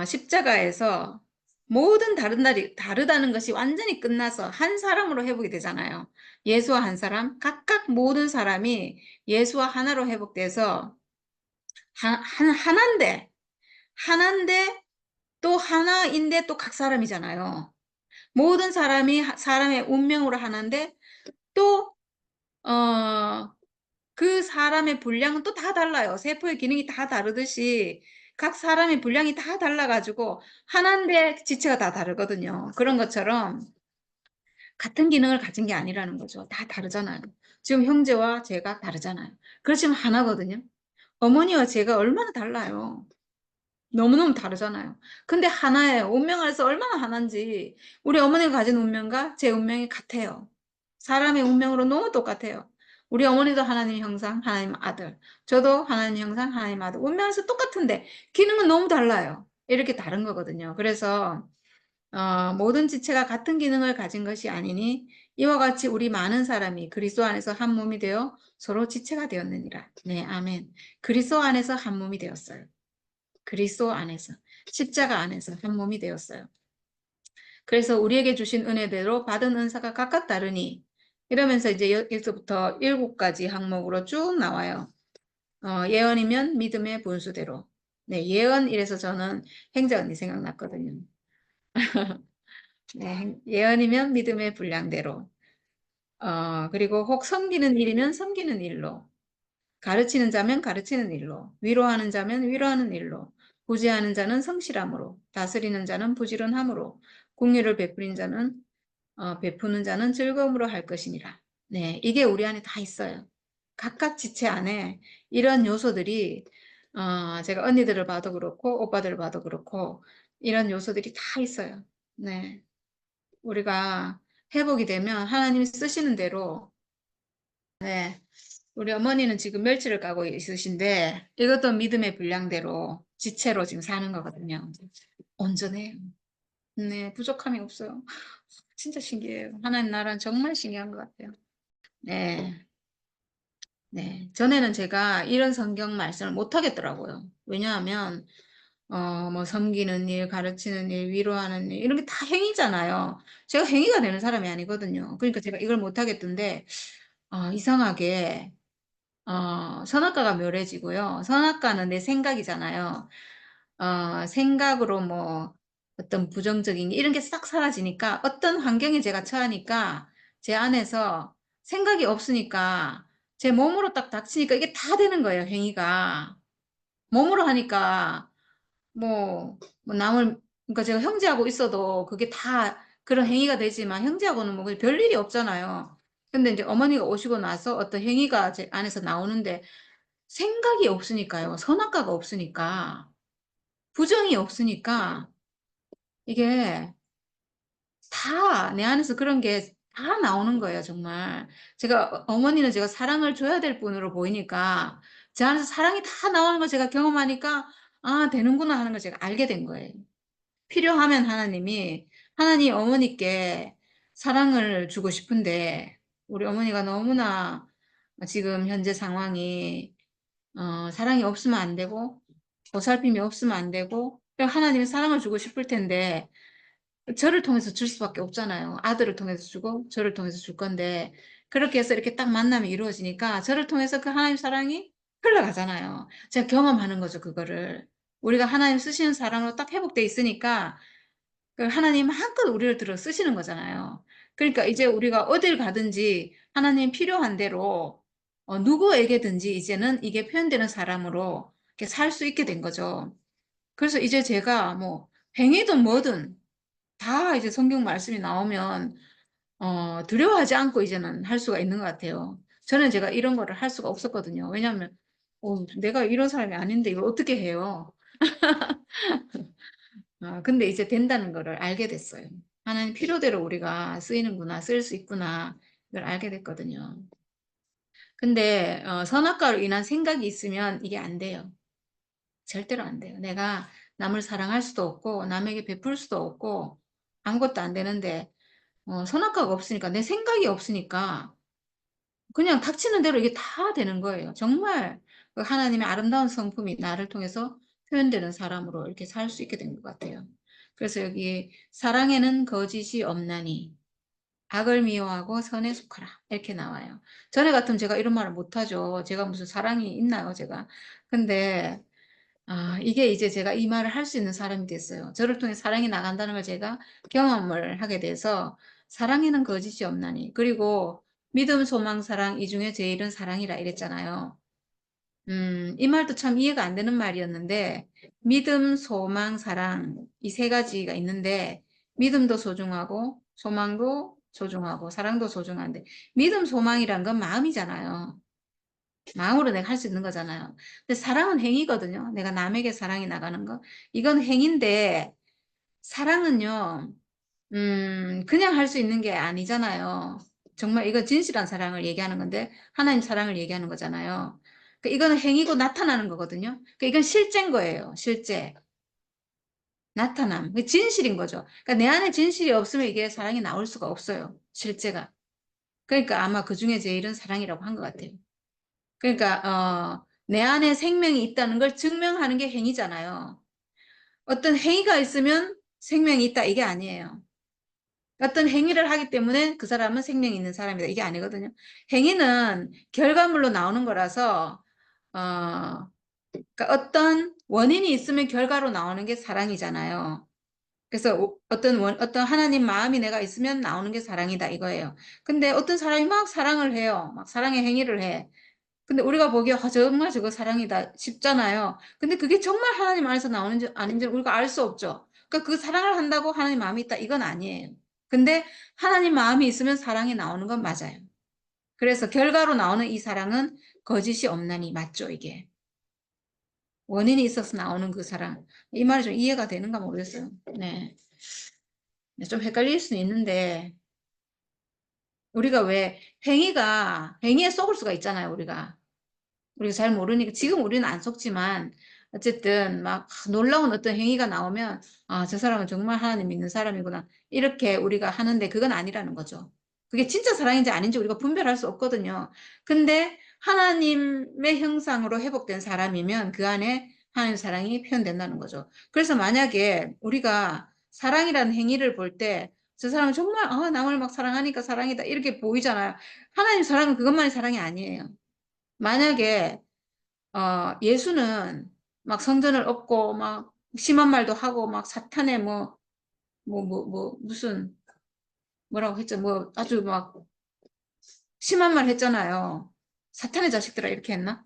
십자가에서 모든 다르다는 것이 완전히 끝나서 한 사람으로 회복이 되잖아요. 예수와 한 사람, 각각 모든 사람이 예수와 하나로 회복돼서 하나인데, 하나인데 또 하나인데 또 각 사람이잖아요. 모든 사람이 사람의 운명으로 하나인데 또 그 사람의 분량은 또 다 달라요. 세포의 기능이 다 다르듯이 각 사람의 분량이 다 달라가지고 하나인데 지체가 다 다르거든요. 그런 것처럼 같은 기능을 가진 게 아니라는 거죠. 다 다르잖아요. 지금 형제와 제가 다르잖아요. 그렇지만 하나거든요. 어머니와 제가 얼마나 달라요. 너무너무 다르잖아요. 근데 하나예요. 운명 안에서 얼마나 하나인지 우리 어머니가 가진 운명과 제 운명이 같아요. 사람의 운명으로 너무 똑같아요. 우리 어머니도 하나님 형상, 하나님 아들. 저도 하나님 형상, 하나님 아들. 운명에서 똑같은데 기능은 너무 달라요. 이렇게 다른 거거든요. 그래서 모든 지체가 같은 기능을 가진 것이 아니니 이와 같이 우리 많은 사람이 그리스도 안에서 한 몸이 되어 서로 지체가 되었느니라. 네, 아멘. 그리스도 안에서 한 몸이 되었어요. 그리스도 안에서 십자가 안에서 한 몸이 되었어요. 그래서 우리에게 주신 은혜대로 받은 은사가 각각 다르니 이러면서 이제 여기서부터 7가지 항목으로 쭉 나와요. 예언이면 믿음의 분수대로. 네, 예언 이래서 저는 행자 언니 생각났거든요. 네, 예언이면 믿음의 분량대로. 그리고 혹 섬기는 일이면 섬기는 일로. 가르치는 자면 가르치는 일로, 위로하는 자면 위로하는 일로, 구제하는 자는 성실함으로, 다스리는 자는 부지런함으로, 공유를 베푸는 자는 즐거움으로 할 것이니라. 네, 이게 우리 안에 다 있어요. 각각 지체 안에 이런 요소들이, 제가 언니들을 봐도 그렇고, 오빠들을 봐도 그렇고, 이런 요소들이 다 있어요. 네, 우리가 회복이 되면 하나님이 쓰시는 대로, 네, 우리 어머니는 지금 멸치를 까고 있으신데 이것도 믿음의 분량대로 지체로 지금 사는 거거든요. 온전해요. 네, 부족함이 없어요. 진짜 신기해요. 하나님 나라는 정말 신기한 것 같아요. 네, 네. 전에는 제가 이런 성경 말씀을 못 하겠더라고요. 왜냐하면 뭐 섬기는 일, 가르치는 일, 위로하는 일 이런 게 다 행위잖아요. 제가 행위가 되는 사람이 아니거든요. 그러니까 제가 이걸 못 하겠던데 이상하게 선악과가 묘래지고요. 선악과는 내 생각이잖아요. 생각으로 뭐 어떤 부정적인 이런 게 싹 사라지니까 어떤 환경에 제가 처하니까 제 안에서 생각이 없으니까 제 몸으로 딱 닥치니까 이게 다 되는 거예요, 행위가. 몸으로 하니까 뭐 남을 그러니까 제가 형제하고 있어도 그게 다 그런 행위가 되지만 형제하고는 뭐 별일이 없잖아요. 근데 이제 어머니가 오시고 나서 어떤 행위가 제 안에서 나오는데 생각이 없으니까요. 선악과가 없으니까. 부정이 없으니까 이게 다 내 안에서 그런 게 다 나오는 거예요, 정말. 제가 어머니는 제가 사랑을 줘야 될 분으로 보이니까 제 안에서 사랑이 다 나오는 걸 제가 경험하니까 되는구나 하는 걸 제가 알게 된 거예요. 필요하면 하나님 어머니께 사랑을 주고 싶은데 우리 어머니가 너무나 지금 현재 상황이 사랑이 없으면 안 되고 보살핌이 없으면 안 되고 하나님의 사랑을 주고 싶을 텐데 저를 통해서 줄 수밖에 없잖아요. 아들을 통해서 주고 저를 통해서 줄 건데 그렇게 해서 이렇게 딱 만남이 이루어지니까 저를 통해서 그 하나님 사랑이 흘러가잖아요. 제가 경험하는 거죠, 그거를. 우리가 하나님 쓰시는 사랑으로 딱 회복돼 있으니까 그 하나님 한껏 우리를 들어 쓰시는 거잖아요. 그러니까 이제 우리가 어딜 가든지 하나님 필요한 대로 누구에게든지 이제는 이게 표현되는 사람으로 이렇게 살 수 있게 된 거죠. 그래서 이제 제가 뭐 뱅이든 뭐든 다 이제 성경 말씀이 나오면 두려워하지 않고 이제는 할 수가 있는 것 같아요. 저는 제가 이런 거를 할 수가 없었거든요. 왜냐하면 내가 이런 사람이 아닌데 이걸 어떻게 해요? 근데 이제 된다는 거를 알게 됐어요. 하나님 필요대로 우리가 쓰이는구나, 쓸 수 있구나, 이걸 알게 됐거든요. 근데 선악과로 인한 생각이 있으면 이게 안 돼요. 절대로 안 돼요. 내가 남을 사랑할 수도 없고 남에게 베풀 수도 없고 아무것도 안 되는데 선악과가 없으니까 내 생각이 없으니까 그냥 닥치는 대로 이게 다 되는 거예요. 정말 그 하나님의 아름다운 성품이 나를 통해서 표현되는 사람으로 이렇게 살 수 있게 된 것 같아요. 그래서 여기 사랑에는 거짓이 없나니 악을 미워하고 선에 속하라 이렇게 나와요. 전에 같으면 제가 이런 말을 못하죠. 제가 무슨 사랑이 있나요, 제가. 근데 이게 이제 제가 이 말을 할 수 있는 사람이 됐어요. 저를 통해 사랑이 나간다는 걸 제가 경험을 하게 돼서 사랑에는 거짓이 없나니. 그리고 믿음, 소망, 사랑 이 중에 제일은 사랑이라 이랬잖아요. 이 말도 참 이해가 안 되는 말이었는데 믿음, 소망, 사랑 이 세 가지가 있는데 믿음도 소중하고 소망도 소중하고 사랑도 소중한데 믿음, 소망이란 건 마음이잖아요. 마음으로 내가 할 수 있는 거잖아요. 근데 사랑은 행위거든요. 내가 남에게 사랑이 나가는 거. 이건 행위인데 사랑은요, 그냥 할 수 있는 게 아니잖아요. 정말 이거 진실한 사랑을 얘기하는 건데 하나님 사랑을 얘기하는 거잖아요. 그러니까 이거는 행위고 나타나는 거거든요. 그러니까 이건 실제인 거예요. 실제. 나타남. 진실인 거죠. 그러니까 내 안에 진실이 없으면 이게 사랑이 나올 수가 없어요. 실제가. 그러니까 아마 그 중에 제일은 사랑이라고 한 것 같아요. 그러니까 내 안에 생명이 있다는 걸 증명하는 게 행위잖아요. 어떤 행위가 있으면 생명이 있다 이게 아니에요. 어떤 행위를 하기 때문에 그 사람은 생명이 있는 사람이다 이게 아니거든요. 행위는 결과물로 나오는 거라서 그러니까 어떤 원인이 있으면 결과로 나오는 게 사랑이잖아요. 그래서 어떤 하나님 마음이 내가 있으면 나오는 게 사랑이다 이거예요. 근데 어떤 사람이 막 사랑을 해요. 막 사랑의 행위를 해. 근데 우리가 보기에 정말 저거 사랑이다 싶잖아요. 근데 그게 정말 하나님 안에서 나오는지 아닌지 우리가 알 수 없죠. 그러니까 그 사랑을 한다고 하나님 마음이 있다 이건 아니에요. 근데 하나님 마음이 있으면 사랑이 나오는 건 맞아요. 그래서 결과로 나오는 이 사랑은 거짓이 없나니 맞죠 이게. 원인이 있어서 나오는 그 사랑. 이 말이 좀 이해가 되는가 모르겠어요. 네. 좀 헷갈릴 수는 있는데 우리가 왜 행위에 속을 수가 있잖아요 우리가. 우리가 잘 모르니까 지금 우리는 안 속지만 어쨌든 막 놀라운 어떤 행위가 나오면 저 사람은 정말 하나님 믿는 사람이구나 이렇게 우리가 하는데 그건 아니라는 거죠. 그게 진짜 사랑인지 아닌지 우리가 분별할 수 없거든요. 근데 하나님의 형상으로 회복된 사람이면 그 안에 하나님 사랑이 표현된다는 거죠. 그래서 만약에 우리가 사랑이라는 행위를 볼 때 저 사람은 정말 남을 막 사랑하니까 사랑이다 이렇게 보이잖아요. 하나님 사랑은 그것만이 사랑이 아니에요. 만약에 예수는 막 성전을 엎고 막 심한 말도 하고 막 사탄의 무슨 뭐라고 했죠? 뭐 아주 막 심한 말 했잖아요. 사탄의 자식들아 이렇게 했나?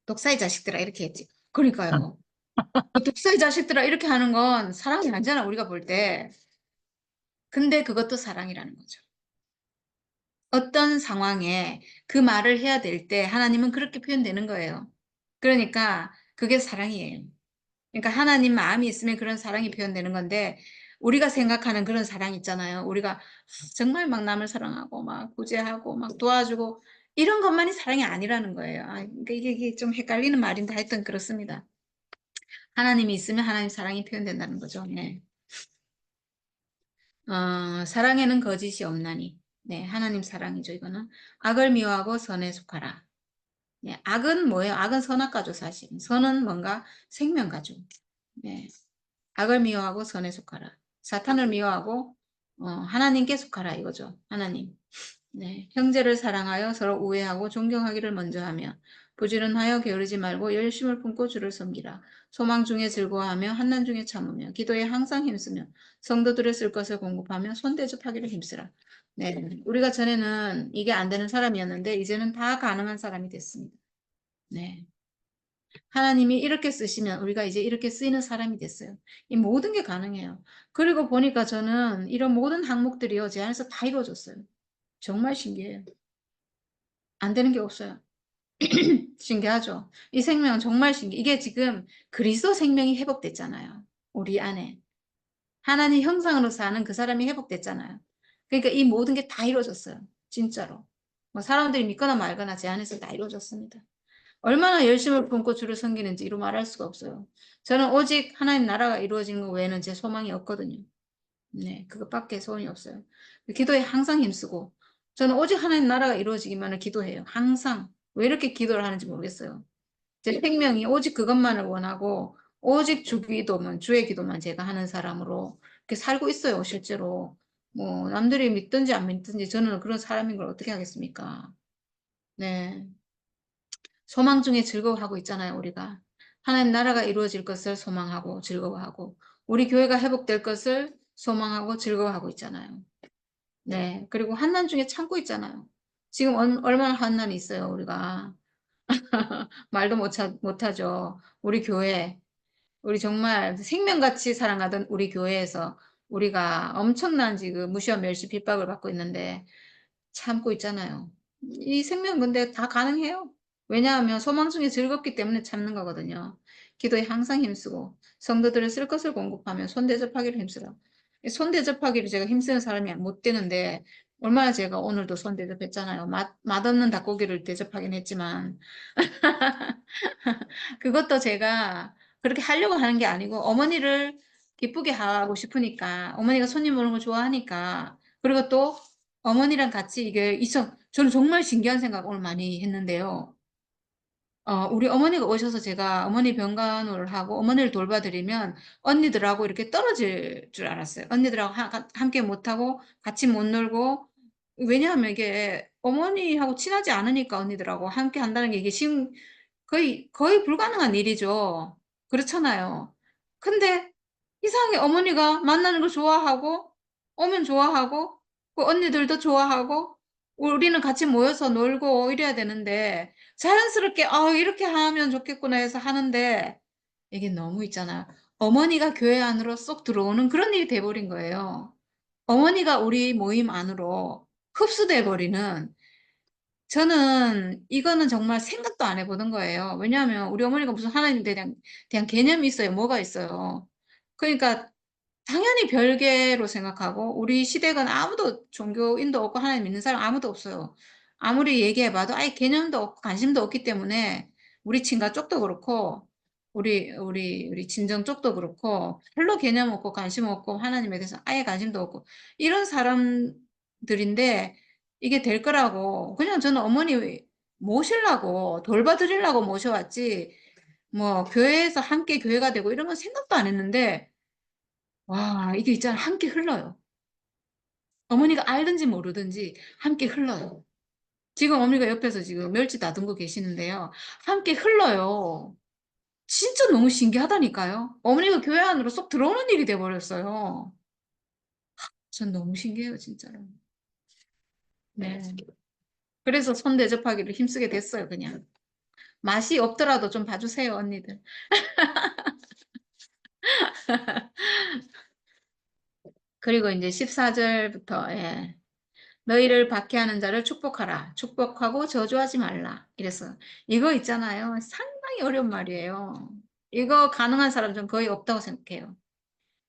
독사의 자식들아 이렇게 했지. 그러니까요. 그 독사의 자식들아 이렇게 하는 건 사랑이 아니잖아 우리가 볼 때. 근데 그것도 사랑이라는 거죠. 어떤 상황에 그 말을 해야 될 때 하나님은 그렇게 표현되는 거예요. 그러니까 그게 사랑이에요. 그러니까 하나님 마음이 있으면 그런 사랑이 표현되는 건데 우리가 생각하는 그런 사랑 있잖아요. 우리가 정말 막 남을 사랑하고 막 구제하고 막 도와주고 이런 것만이 사랑이 아니라는 거예요. 그러니까 이게 좀 헷갈리는 말인데 하여튼 그렇습니다. 하나님이 있으면 하나님 사랑이 표현된다는 거죠. 네. 사랑에는 거짓이 없나니. 네, 하나님 사랑이죠. 이거는 악을 미워하고 선에 속하라. 네, 악은 뭐예요? 악은 선악과죠, 사실. 선은 뭔가 생명과죠. 네. 악을 미워하고 선에 속하라. 사탄을 미워하고 하나님께 속하라 이거죠. 하나님. 네. 형제를 사랑하여 서로 우애하고 존경하기를 먼저 하며 부지런하여 게으르지 말고 열심을 품고 주를 섬기라. 소망 중에 즐거워하며 환난 중에 참으며 기도에 항상 힘쓰며 성도들의 쓸 것을 공급하며 손대접하기를 힘쓰라. 네. 우리가 전에는 이게 안 되는 사람이었는데 이제는 다 가능한 사람이 됐습니다. 네. 하나님이 이렇게 쓰시면 우리가 이제 이렇게 쓰이는 사람이 됐어요. 이 모든 게 가능해요. 그리고 보니까 저는 이런 모든 항목들이요, 제 안에서 다 이루어졌어요. 정말 신기해요. 안 되는 게 없어요. 신기하죠? 이 생명은 정말 신기해. 이게 지금 그리스도 생명이 회복됐잖아요. 우리 안에. 하나님 형상으로 사는 그 사람이 회복됐잖아요. 그러니까 이 모든 게 다 이루어졌어요. 진짜로. 뭐 사람들이 믿거나 말거나 제 안에서 다 이루어졌습니다. 얼마나 열심을 품고 주를 섬기는지 이루 말할 수가 없어요. 저는 오직 하나님 나라가 이루어지는 것 외에는 제 소망이 없거든요. 네, 그것밖에 소원이 없어요. 기도에 항상 힘쓰고 저는 오직 하나님 나라가 이루어지기만을 기도해요. 항상. 왜 이렇게 기도를 하는지 모르겠어요. 제 생명이 오직 그것만을 원하고 오직 주 기도만, 주의 기도만 제가 하는 사람으로 이렇게 살고 있어요, 실제로. 뭐 남들이 믿든지 안 믿든지 저는 그런 사람인 걸 어떻게 하겠습니까? 네. 소망 중에 즐거워하고 있잖아요, 우리가. 하나님 나라가 이루어질 것을 소망하고 즐거워하고 우리 교회가 회복될 것을 소망하고 즐거워하고 있잖아요. 네. 그리고 한난 중에 참고 있잖아요. 지금 얼마나 한난이 있어요, 우리가. 말도 못하죠. 우리 교회, 우리 정말 생명같이 사랑하던 우리 교회에서 우리가 엄청난 지금 무시와 멸시 핍박을 받고 있는데 참고 있잖아요. 이 생명 근데 다 가능해요. 왜냐하면 소망 중에 즐겁기 때문에 참는 거거든요. 기도에 항상 힘쓰고 성도들을 쓸 것을 공급하며 손 대접하기를 힘쓰라. 손 대접하기를 제가 힘쓰는 사람이 못 되는데 얼마나 제가 오늘도 손 대접했잖아요. 맛없는 닭고기를 대접하긴 했지만 그것도 제가 그렇게 하려고 하는 게 아니고 어머니를 기쁘게 하고 싶으니까 어머니가 손님 오는 거 좋아하니까 그리고 또 어머니랑 같이 이게 저는 정말 신기한 생각 오늘 많이 했는데요. 우리 어머니가 오셔서 제가 어머니 병간호를 하고 어머니를 돌봐드리면 언니들하고 이렇게 떨어질 줄 알았어요. 언니들하고 함께 못하고 같이 못 놀고 왜냐하면 이게 어머니하고 친하지 않으니까 언니들하고 함께 한다는 게 이게 지금 거의 불가능한 일이죠. 그렇잖아요. 근데 이상하게 어머니가 만나는 걸 좋아하고 오면 좋아하고 그 언니들도 좋아하고 우리는 같이 모여서 놀고 이래야 되는데 자연스럽게 이렇게 하면 좋겠구나 해서 하는데 이게 너무 있잖아. 어머니가 교회 안으로 쏙 들어오는 그런 일이 돼버린 거예요. 어머니가 우리 모임 안으로 흡수돼 버리는 저는 이거는 정말 생각도 안 해보는 거예요. 왜냐하면 우리 어머니가 무슨 하나님에 대한 개념이 있어요. 뭐가 있어요. 그러니까 당연히 별개로 생각하고 우리 시댁은 아무도 종교인도 없고 하나님 믿는 사람 아무도 없어요. 아무리 얘기해봐도 아예 개념도 없고 관심도 없기 때문에 우리 친가 쪽도 그렇고 우리 친정 쪽도 그렇고 별로 개념 없고 관심 없고 하나님에 대해서 아예 관심도 없고 이런 사람들인데 이게 될 거라고 그냥 저는 어머니 모시려고 돌봐드리려고 모셔왔지 뭐 교회에서 함께 교회가 되고 이런 건 생각도 안 했는데 와, 이게 있잖아. 함께 흘러요. 어머니가 알든지 모르든지 함께 흘러요. 지금 어머니가 옆에서 지금 멸치 다듬고 계시는데요. 함께 흘러요. 진짜 너무 신기하다니까요. 어머니가 교회 안으로 쏙 들어오는 일이 돼버렸어요. 전 너무 신기해요, 진짜로. 네. 그래서 손 대접하기를 힘쓰게 됐어요, 그냥. 맛이 없더라도 좀 봐주세요, 언니들. 그리고 이제 14절부터, 예. 너희를 박해하는 자를 축복하라. 축복하고 저주하지 말라. 이래서 이거 있잖아요. 상당히 어려운 말이에요. 이거 가능한 사람 전 거의 없다고 생각해요.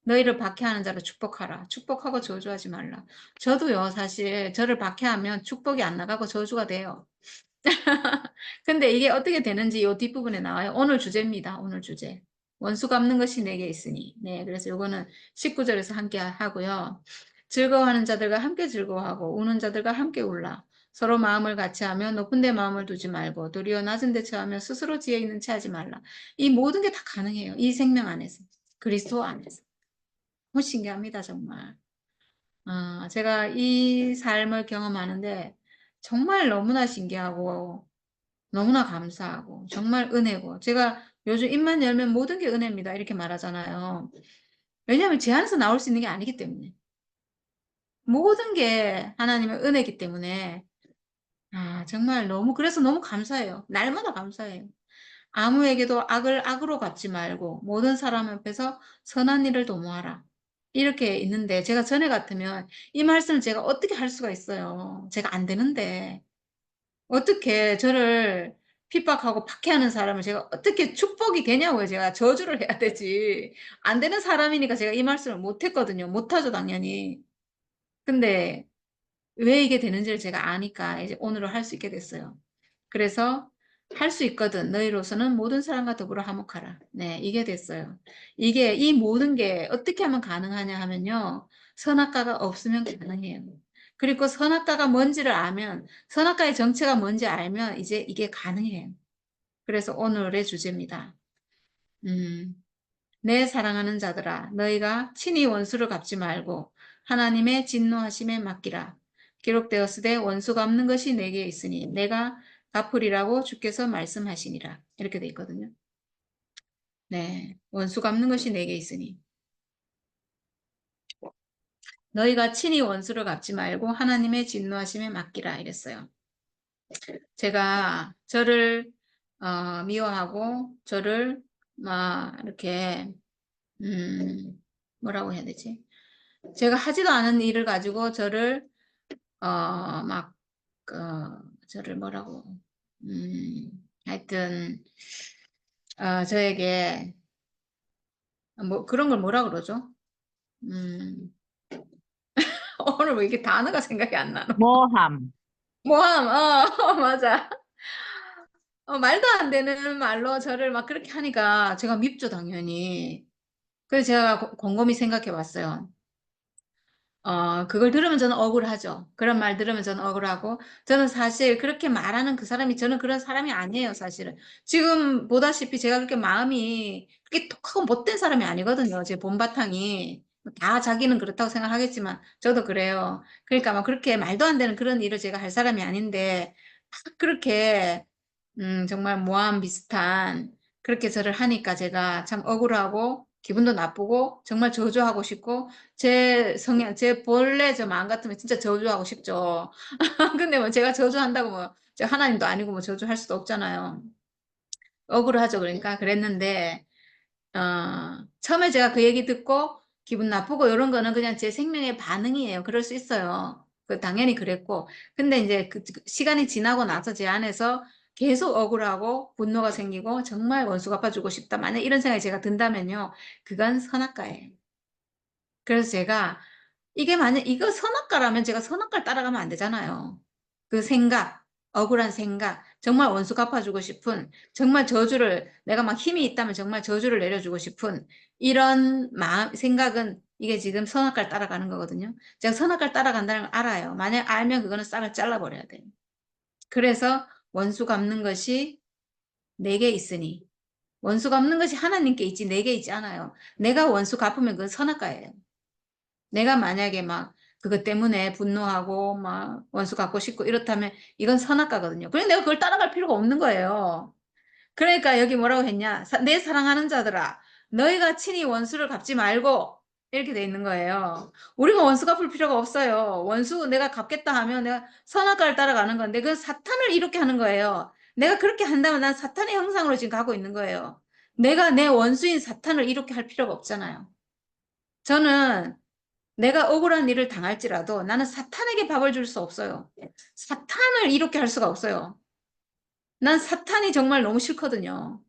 너희를 박해하는 자를 축복하라. 축복하고 저주하지 말라. 저도요, 사실 저를 박해하면 축복이 안 나가고 저주가 돼요. 근데 이게 어떻게 되는지 이 뒷부분에 나와요. 오늘 주제입니다. 오늘 주제. 원수 갚는 것이 내게 있으니. 네, 그래서 요거는 19절에서 함께 하고요. 즐거워하는 자들과 함께 즐거워하고 우는 자들과 함께 울라. 서로 마음을 같이 하며 높은 데 마음을 두지 말고 도리어 낮은 데 처하며 스스로 지혜 있는 채 하지 말라. 이 모든 게 다 가능해요. 이 생명 안에서. 그리스도 안에서. 너무 신기합니다, 정말. 제가 이 삶을 경험하는데 정말 너무나 신기하고 너무나 감사하고 정말 은혜고 제가 요즘 입만 열면 모든 게 은혜입니다 이렇게 말하잖아요. 왜냐하면 제 안에서 나올 수 있는 게 아니기 때문에 모든 게 하나님의 은혜이기 때문에 정말 너무 그래서 너무 감사해요. 날마다 감사해요. 아무에게도 악을 악으로 갚지 말고 모든 사람 앞에서 선한 일을 도모하라. 이렇게 있는데 제가 전에 같으면 이 말씀을 제가 어떻게 할 수가 있어요. 제가 안 되는데 어떻게 저를 핍박하고 박해하는 사람을 제가 어떻게 축복이 되냐고요. 제가 저주를 해야 되지. 안 되는 사람이니까 제가 이 말씀을 못 했거든요. 못 하죠, 당연히. 근데 왜 이게 되는지를 제가 아니까 이제 오늘은 할 수 있게 됐어요. 그래서 할 수 있거든. 너희로서는 모든 사람과 더불어 화목하라. 네, 이게 됐어요. 이게 이 모든 게 어떻게 하면 가능하냐 하면요. 선악과가 없으면 가능해요. 그리고 선악과가 뭔지를 알면, 선악과의 정체가 뭔지 알면 이제 이게 가능해요. 그래서 오늘의 주제입니다. 음, 내 사랑하는 자들아, 너희가 친히 원수를 갚지 말고 하나님의 진노하심에 맡기라. 기록되었으되 원수 갚는 것이 내게 있으니 내가 갚으리라고 주께서 말씀하시니라. 이렇게 돼 있거든요. 네, 원수 갚는 것이 내게 있으니 너희가 친히 원수를 갚지 말고 하나님의 진노하심에 맡기라 이랬어요. 제가 저를 미워하고 저를 막 이렇게 뭐라고 해야 되지? 제가 하지도 않은 일을 가지고 저를 막 저를 뭐라고 하여튼 저에게 뭐 그런 걸 뭐라 그러죠? 음, 오늘 왜 이렇게 단어가 생각이 안 나노? 모함. 모함, 맞아. 말도 안 되는 말로 저를 막 그렇게 하니까 제가 밉죠, 당연히. 그래서 제가 곰곰이 생각해 봤어요. 그걸 들으면 저는 억울하죠. 그런 말 들으면 저는 억울하고, 저는 사실 그렇게 말하는 그 사람이, 저는 그런 사람이 아니에요, 사실은. 지금 보다시피 제가 그렇게 마음이, 그렇게 독하고 못된 사람이 아니거든요. 제 본바탕이. 다 자기는 그렇다고 생각하겠지만, 저도 그래요. 그러니까 막 그렇게 말도 안 되는 그런 일을 제가 할 사람이 아닌데, 막 그렇게, 정말 모함 비슷한, 그렇게 저를 하니까 제가 참 억울하고, 기분도 나쁘고, 정말 저주하고 싶고, 제 성향, 제 본래 저 마음 같으면 진짜 저주하고 싶죠. 근데 뭐 제가 저주한다고 뭐, 제가 하나님도 아니고 뭐 저주할 수도 없잖아요. 억울하죠. 그러니까 그랬는데, 처음에 제가 그 얘기 듣고 기분 나쁘고 이런 거는 그냥 제 생명의 반응이에요. 그럴 수 있어요. 당연히 그랬고. 근데 이제 그 시간이 지나고 나서 제 안에서 계속 억울하고 분노가 생기고 정말 원수 갚아주고 싶다. 만약 이런 생각이 제가 든다면요. 그건 선악과예요. 그래서 제가 이게 만약 이거 선악과라면 제가 선악과를 따라가면 안 되잖아요. 그 생각, 억울한 생각, 정말 원수 갚아주고 싶은, 정말 저주를, 내가 막 힘이 있다면 정말 저주를 내려주고 싶은 이런 마음, 생각은 이게 지금 선악과를 따라가는 거거든요. 제가 선악과를 따라간다는 걸 알아요. 만약 알면 그거는 싹을 잘라버려야 돼요. 그래서 원수 갚는 것이 내게 있으니, 원수 갚는 것이 하나님께 있지 내게 있지 않아요. 내가 원수 갚으면 그건 선악과예요. 내가 만약에 막 그것 때문에 분노하고 막 원수 갖고 싶고 이렇다면 이건 선악과거든요. 그래 내가 그걸 따라갈 필요가 없는 거예요. 그러니까 여기 뭐라고 했냐? 내 사랑하는 자들아, 너희가 친히 원수를 갚지 말고 이렇게 돼 있는 거예요. 우리가 원수 갚을 필요가 없어요. 원수 내가 갚겠다 하면 내가 선악과를 따라가는 건데 그 사탄을 이렇게 하는 거예요. 내가 그렇게 한다면 난 사탄의 형상으로 지금 가고 있는 거예요. 내가 내 원수인 사탄을 이렇게 할 필요가 없잖아요. 저는 내가 억울한 일을 당할지라도 나는 사탄에게 밥을 줄 수 없어요. 사탄을 이렇게 할 수가 없어요. 난 사탄이 정말 너무 싫거든요.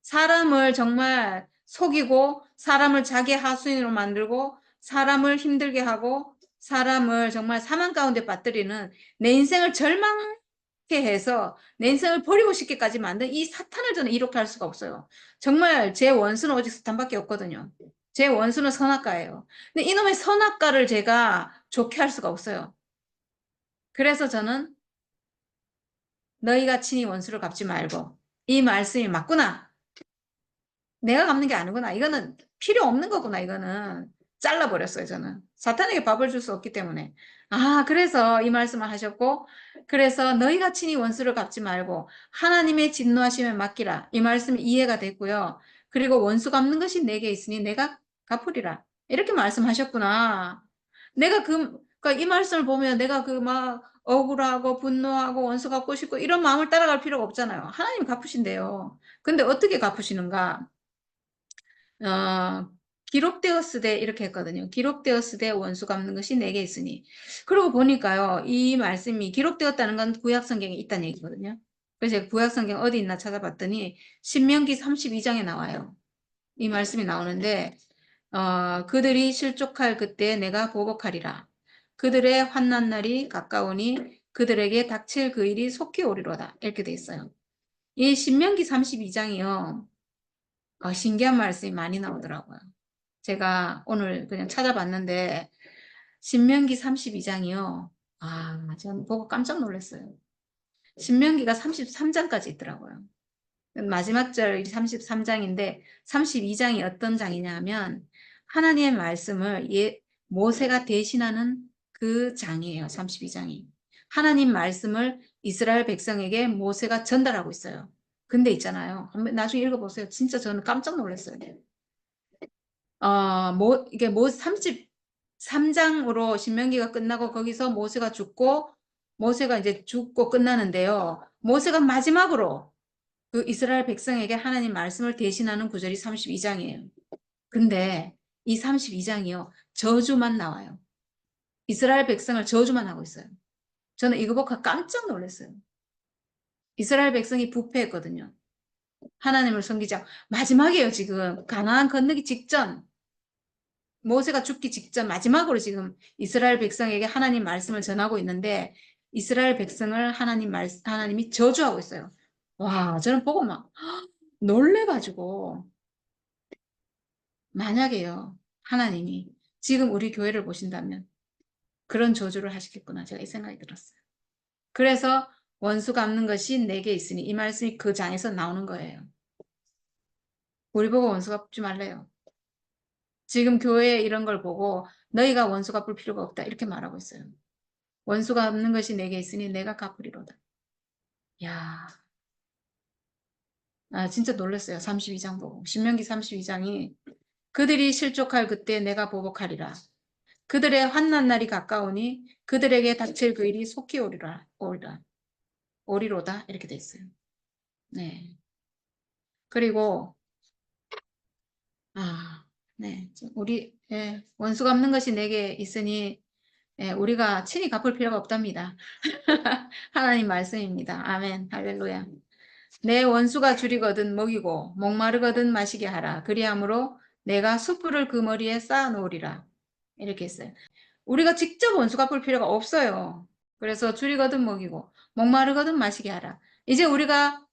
사람을 정말 속이고 사람을 자기 하수인으로 만들고 사람을 힘들게 하고 사람을 정말 사망 가운데 빠뜨리는 내 인생을 절망케 해서 내 인생을 버리고 싶게까지 만든 이 사탄을 저는 이렇게 할 수가 없어요. 정말 제 원수는 오직 사탄밖에 없거든요. 제 원수는 선악과예요. 근데 이놈의 선악과를 제가 좋게 할 수가 없어요. 그래서 저는 너희가 친히 원수를 갚지 말고 이 말씀이 맞구나. 내가 갚는 게 아니구나. 이거는 필요 없는 거구나. 이거는 잘라버렸어요. 저는 사탄에게 밥을 줄 수 없기 때문에. 그래서 이 말씀을 하셨고, 그래서 너희가 친히 원수를 갚지 말고 하나님의 진노하심에 맡기라. 이 말씀이 이해가 됐고요. 그리고 원수 갚는 것이 내게 있으니 내가 갚으리라. 이렇게 말씀하셨구나. 내가 그러니까 이 말씀을 보면 내가 그 막 억울하고 분노하고 원수 갚고 싶고 이런 마음을 따라갈 필요가 없잖아요. 하나님 갚으신대요. 근데 어떻게 갚으시는가? 어, 기록되었으되 이렇게 했거든요. 기록되었으되 원수 갚는 것이 내게 있으니. 그러고 보니까요. 이 말씀이 기록되었다는 건 구약 성경에 있다는 얘기거든요. 그래서 제가 구약 성경 어디 있나 찾아봤더니 신명기 32장에 나와요. 이 말씀이 나오는데 그들이 실족할 그때 내가 보복하리라. 그들의 환난 날이 가까우니 그들에게 닥칠 그 일이 속히 오리로다. 이렇게 돼 있어요. 이 신명기 32장이요. 신기한 말씀이 많이 나오더라고요. 제가 오늘 그냥 찾아봤는데 신명기 32장이요. 전 보고 깜짝 놀랐어요. 신명기가 33장까지 있더라고요. 마지막 절 33장인데 32장이 어떤 장이냐면 하나님의 말씀을 모세가 대신하는 그 장이에요. 32장이. 하나님 말씀을 이스라엘 백성에게 모세가 전달하고 있어요. 근데 있잖아요. 나중에 읽어보세요. 진짜 저는 깜짝 놀랐어요. 이게 33장으로 신명기가 끝나고 거기서 모세가 죽고 모세가 이제 죽고 끝나는데요. 모세가 마지막으로 그 이스라엘 백성에게 하나님 말씀을 대신하는 구절이 32장이에요. 근데 이 32장이요. 저주만 나와요. 이스라엘 백성을 저주만 하고 있어요. 저는 이거 보고 깜짝 놀랐어요. 이스라엘 백성이 부패했거든요. 하나님을 섬기지 않고 마지막이에요. 지금 가나안 건너기 직전 모세가 죽기 직전 마지막으로 지금 이스라엘 백성에게 하나님 말씀을 전하고 있는데 이스라엘 백성을 하나님이 저주하고 있어요. 와, 저는 보고 막 놀래가지고 만약에요. 하나님이 지금 우리 교회를 보신다면 그런 저주를 하시겠구나. 제가 이 생각이 들었어요. 그래서 원수 갚는 것이 내게 있으니 이 말씀이 그 장에서 나오는 거예요. 우리 보고 원수 갚지 말래요. 지금 교회에 이런 걸 보고 너희가 원수 갚을 필요가 없다. 이렇게 말하고 있어요. 원수 갚는 것이 내게 있으니 내가 갚으리로다. 야, 진짜 놀랐어요. 32장 보고. 신명기 32장이 그들이 실족할 그때 내가 보복하리라. 그들의 환난 날이 가까우니 그들에게 닥칠 그 일이 속히 오리로다. 이렇게 돼 있어요. 네. 그리고 네. 원수 갚는 것이 내게 있으니 우리가 친히 갚을 필요가 없답니다. 하나님 말씀입니다. 아멘. 할렐루야. 내 원수가 줄이거든 먹이고 목마르거든 마시게 하라. 그리함으로 내가 숯불을 그 머리에 쌓아 놓으리라. 이렇게 했어요. 우리가 직접 원수 갚을 필요가 없어요. 그래서 줄이거든 먹이고 목마르거든 마시게 하라. 이제 우리가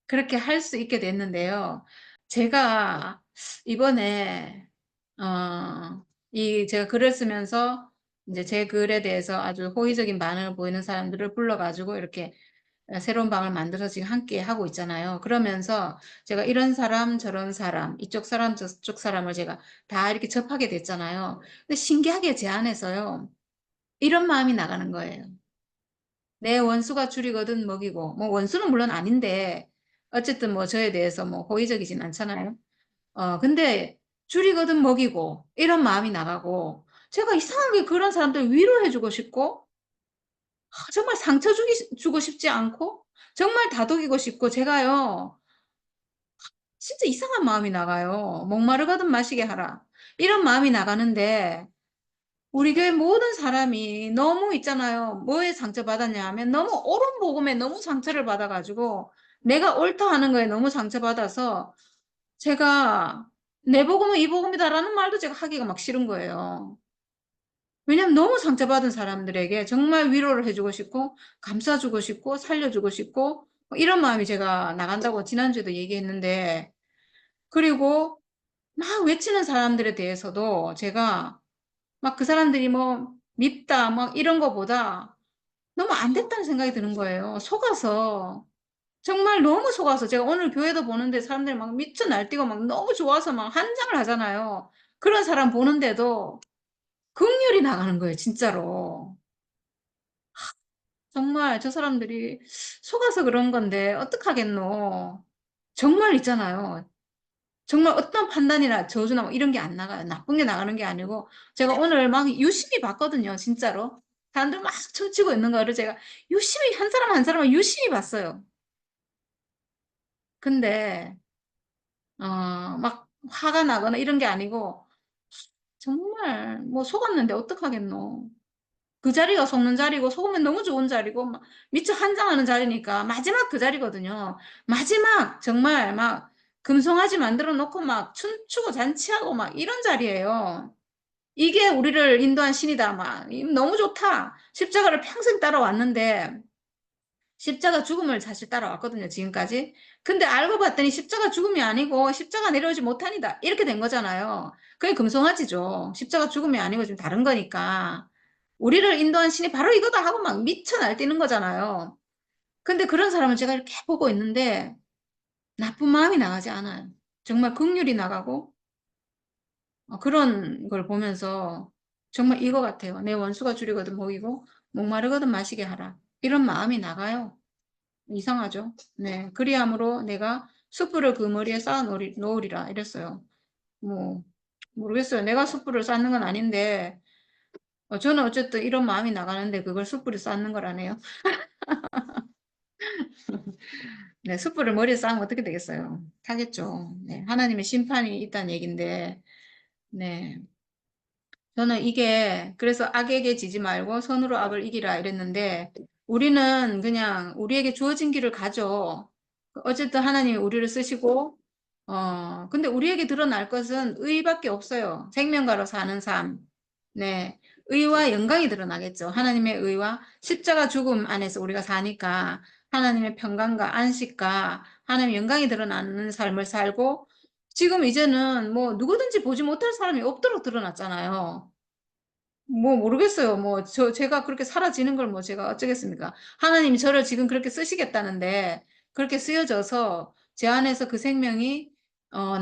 그렇게 할 수 있게 됐는데요. 제가 이번에 제가 글을 쓰면서 이제 제 글에 대해서 아주 호의적인 반응을 보이는 사람들을 불러가지고 이렇게 새로운 방을 만들어서 지금 함께 하고 있잖아요. 그러면서 제가 이런 사람, 저런 사람, 이쪽 사람, 저쪽 사람을 제가 다 이렇게 접하게 됐잖아요. 근데 신기하게 제 안에서요. 이런 마음이 나가는 거예요. 내 원수가 줄이거든 먹이고, 뭐 원수는 물론 아닌데, 어쨌든 뭐 저에 대해서 뭐 호의적이진 않잖아요. 근데 줄이거든 먹이고, 이런 마음이 나가고, 제가 이상하게 그런 사람들 위로해주고 싶고, 정말 주고 싶지 않고, 정말 다독이고 싶고, 제가요, 진짜 이상한 마음이 나가요. 목마르거든 마시게 하라. 이런 마음이 나가는데, 우리 교회 모든 사람이 너무 있잖아요. 뭐에 상처받았냐 하면 너무 옳은 복음에 너무 상처를 받아가지고 내가 옳다 하는 거에 너무 상처받아서 제가 내 복음은 이 복음이다라는 말도 제가 하기가 막 싫은 거예요. 왜냐면 너무 상처받은 사람들에게 정말 위로를 해주고 싶고 감싸주고 싶고 살려주고 싶고 뭐 이런 마음이 제가 나간다고 지난주에도 얘기했는데 그리고 막 외치는 사람들에 대해서도 제가 막 그 사람들이 뭐 밉다 막 이런 거보다 너무 안 됐다는 생각이 드는 거예요. 속아서 정말 너무 속아서 제가 오늘 교회도 보는데 사람들이 막 미쳐 날뛰고 막 너무 좋아서 막 환장을 하잖아요. 그런 사람 보는데도 긍휼이 나가는 거예요, 진짜로. 정말 저 사람들이 속아서 그런 건데 어떡하겠노. 정말 있잖아요. 정말 어떤 판단이나 저주나 뭐 이런 게 안 나가요. 나쁜 게 나가는 게 아니고 제가 오늘 막 유심히 봤거든요. 진짜로. 사람들 막 쳐치고 있는 거를 제가 유심히 한 사람 한 사람을 유심히 봤어요. 근데 막 화가 나거나 이런 게 아니고 정말 뭐 속았는데 어떡하겠노. 그 자리가 속는 자리고 속으면 너무 좋은 자리고 막 미처 한장하는 자리니까 마지막 그 자리거든요. 마지막 정말 막 금송아지 만들어 놓고 막 춤추고 잔치하고 막 이런 자리예요. 이게 우리를 인도한 신이다 막 너무 좋다. 십자가를 평생 따라왔는데 십자가 죽음을 사실 따라왔거든요, 지금까지. 근데 알고 봤더니 십자가 죽음이 아니고 십자가 내려오지 못하니다. 이렇게 된 거잖아요. 그게 금송아지죠. 십자가 죽음이 아니고 좀 다른 거니까. 우리를 인도한 신이 바로 이거다 하고 막 미쳐 날뛰는 거잖아요. 근데 그런 사람을 제가 이렇게 보고 있는데 나쁜 마음이 나가지 않아요. 정말 긍휼이 나가고 그런 걸 보면서 정말 이거 같아요. 내 원수가 줄이거든 먹이고 목마르거든 마시게 하라. 이런 마음이 나가요. 이상하죠? 네. 그리함으로 내가 숯불을 그 머리에 쌓아 놓으리라 이랬어요. 뭐 모르겠어요. 내가 숯불을 쌓는 건 아닌데 저는 어쨌든 이런 마음이 나가는데 그걸 숯불이 쌓는 거라네요. 네, 숯불을 머리에 쌓으면 어떻게 되겠어요? 타겠죠. 네, 하나님의 심판이 있다는 얘기인데, 네. 저는 이게, 그래서 악에게 지지 말고 선으로 악을 이기라 이랬는데, 우리는 그냥 우리에게 주어진 길을 가죠. 어쨌든 하나님이 우리를 쓰시고, 근데 우리에게 드러날 것은 의밖에 없어요. 생명가로 사는 삶. 네. 의와 영광이 드러나겠죠. 하나님의 의와 십자가 죽음 안에서 우리가 사니까 하나님의 평강과 안식과 하나님의 영광이 드러나는 삶을 살고 지금 이제는 뭐 누구든지 보지 못할 사람이 없도록 드러났잖아요. 뭐 모르겠어요. 뭐 제가 그렇게 사라지는 걸 뭐 제가 어쩌겠습니까? 하나님이 저를 지금 그렇게 쓰시겠다는데 그렇게 쓰여져서 제 안에서 그 생명이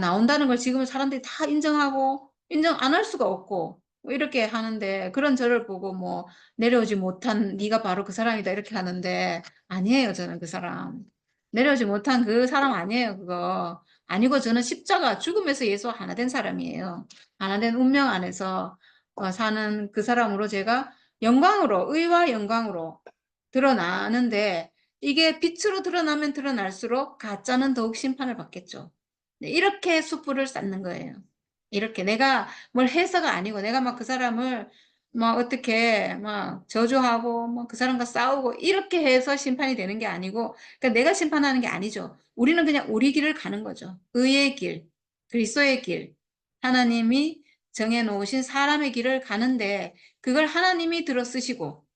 나온다는 걸 지금 사람들이 다 인정하고 인정 안 할 수가 없고 뭐 이렇게 하는데 그런 저를 보고 뭐 내려오지 못한 네가 바로 그 사람이다 이렇게 하는데 아니에요. 저는 그 사람. 내려오지 못한 그 사람 아니에요. 그거. 아니고 저는 십자가 죽음에서 예수와 하나 된 사람이에요. 하나 된 운명 안에서 사는 그 사람으로 제가 영광으로, 의와 영광으로 드러나는데 이게 빛으로 드러나면 드러날수록 가짜는 더욱 심판을 받겠죠. 네, 이렇게 숯불을 쌓는 거예요. 이렇게 내가 뭘 해서가 아니고 내가 막 그 사람을 막 어떻게 막 저주하고 뭐 그 사람과 싸우고 이렇게 해서 심판이 되는 게 아니고 그러니까 내가 심판하는 게 아니죠. 우리는 그냥 우리 길을 가는 거죠. 의의 길, 그리스도의 길. 하나님이 정해놓으신 사람의 길을 가는데 그걸 하나님이 들어 쓰시고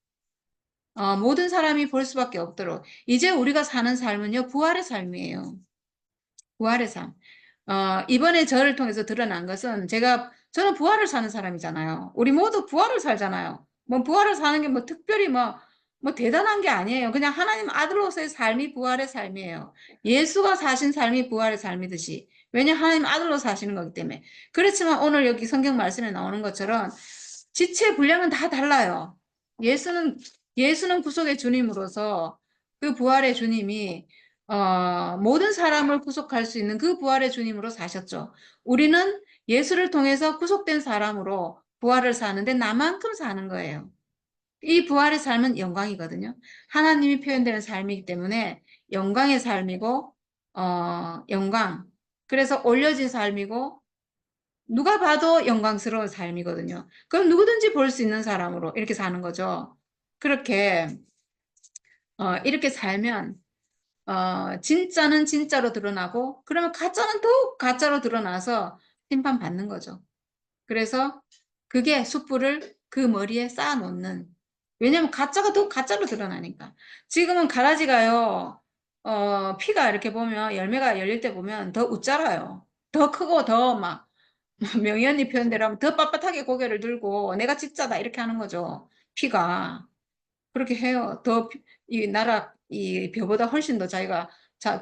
모든 사람이 볼 수밖에 없도록 이제 우리가 사는 삶은요 부활의 삶이에요. 부활의 삶. 이번에 저를 통해서 드러난 것은 저는 부활을 사는 사람이잖아요. 우리 모두 부활을 살잖아요. 뭐 부활을 사는 게 뭐 특별히 뭐 대단한 게 아니에요. 그냥 하나님 아들로서의 삶이 부활의 삶이에요. 예수가 사신 삶이 부활의 삶이듯이. 왜냐 하나님 아들로 사시는 거기 때문에. 그렇지만 오늘 여기 성경 말씀에 나오는 것처럼 지체 분량은 다 달라요. 예수는 구속의 주님으로서 그 부활의 주님이 모든 사람을 구속할 수 있는 그 부활의 주님으로 사셨죠. 우리는 예수를 통해서 구속된 사람으로 부활을 사는데 나만큼 사는 거예요. 이 부활의 삶은 영광이거든요. 하나님이 표현되는 삶이기 때문에 영광의 삶이고, 영광. 그래서 올려진 삶이고, 누가 봐도 영광스러운 삶이거든요. 그럼 누구든지 볼 수 있는 사람으로 이렇게 사는 거죠. 그렇게, 이렇게 살면, 진짜는 진짜로 드러나고, 그러면 가짜는 더욱 가짜로 드러나서 심판받는 거죠. 그래서 그게 숯불을 그 머리에 쌓아놓는. 왜냐면 가짜가 더 가짜로 드러나니까. 지금은 가라지가요, 피가 이렇게 보면, 열매가 열릴 때 보면 더 웃자라요. 더 크고 더 막, 명희 언니 표현대로 하면 더 빳빳하게 고개를 들고 내가 진짜다 이렇게 하는 거죠. 피가. 그렇게 해요. 이 나라, 이 벼보다 훨씬 더 자기가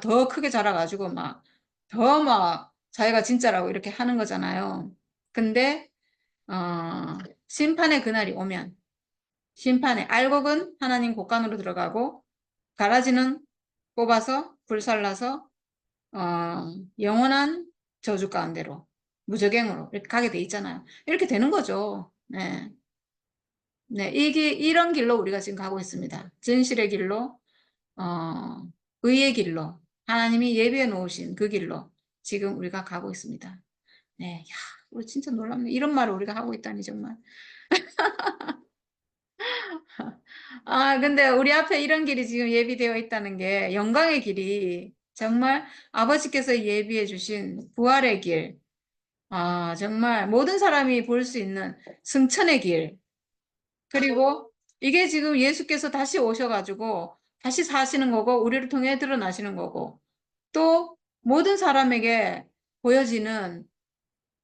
더 크게 자라가지고 더 자기가 진짜라고 이렇게 하는 거잖아요. 근데, 심판의 그날이 오면, 심판의 알곡은 하나님 곳간으로 들어가고, 가라지는 뽑아서, 불살라서, 영원한 저주 가운데로, 무저갱으로 이렇게 가게 돼 있잖아요. 이렇게 되는 거죠. 네. 네. 이런 길로 우리가 지금 가고 있습니다. 진실의 길로, 어, 의의 길로 하나님이 예비해 놓으신 그 길로 지금 우리가 가고 있습니다. 네, 야, 우리 진짜 놀랍네. 이런 말을 우리가 하고 있다니 정말. 근데 우리 앞에 이런 길이 지금 예비되어 있다는 게 영광의 길이 정말 아버지께서 예비해 주신 부활의 길, 정말 모든 사람이 볼 수 있는 승천의 길, 그리고 이게 지금 예수께서 다시 오셔가지고 다시 사시는 거고 우리를 통해 드러나시는 거고 또 모든 사람에게 보여지는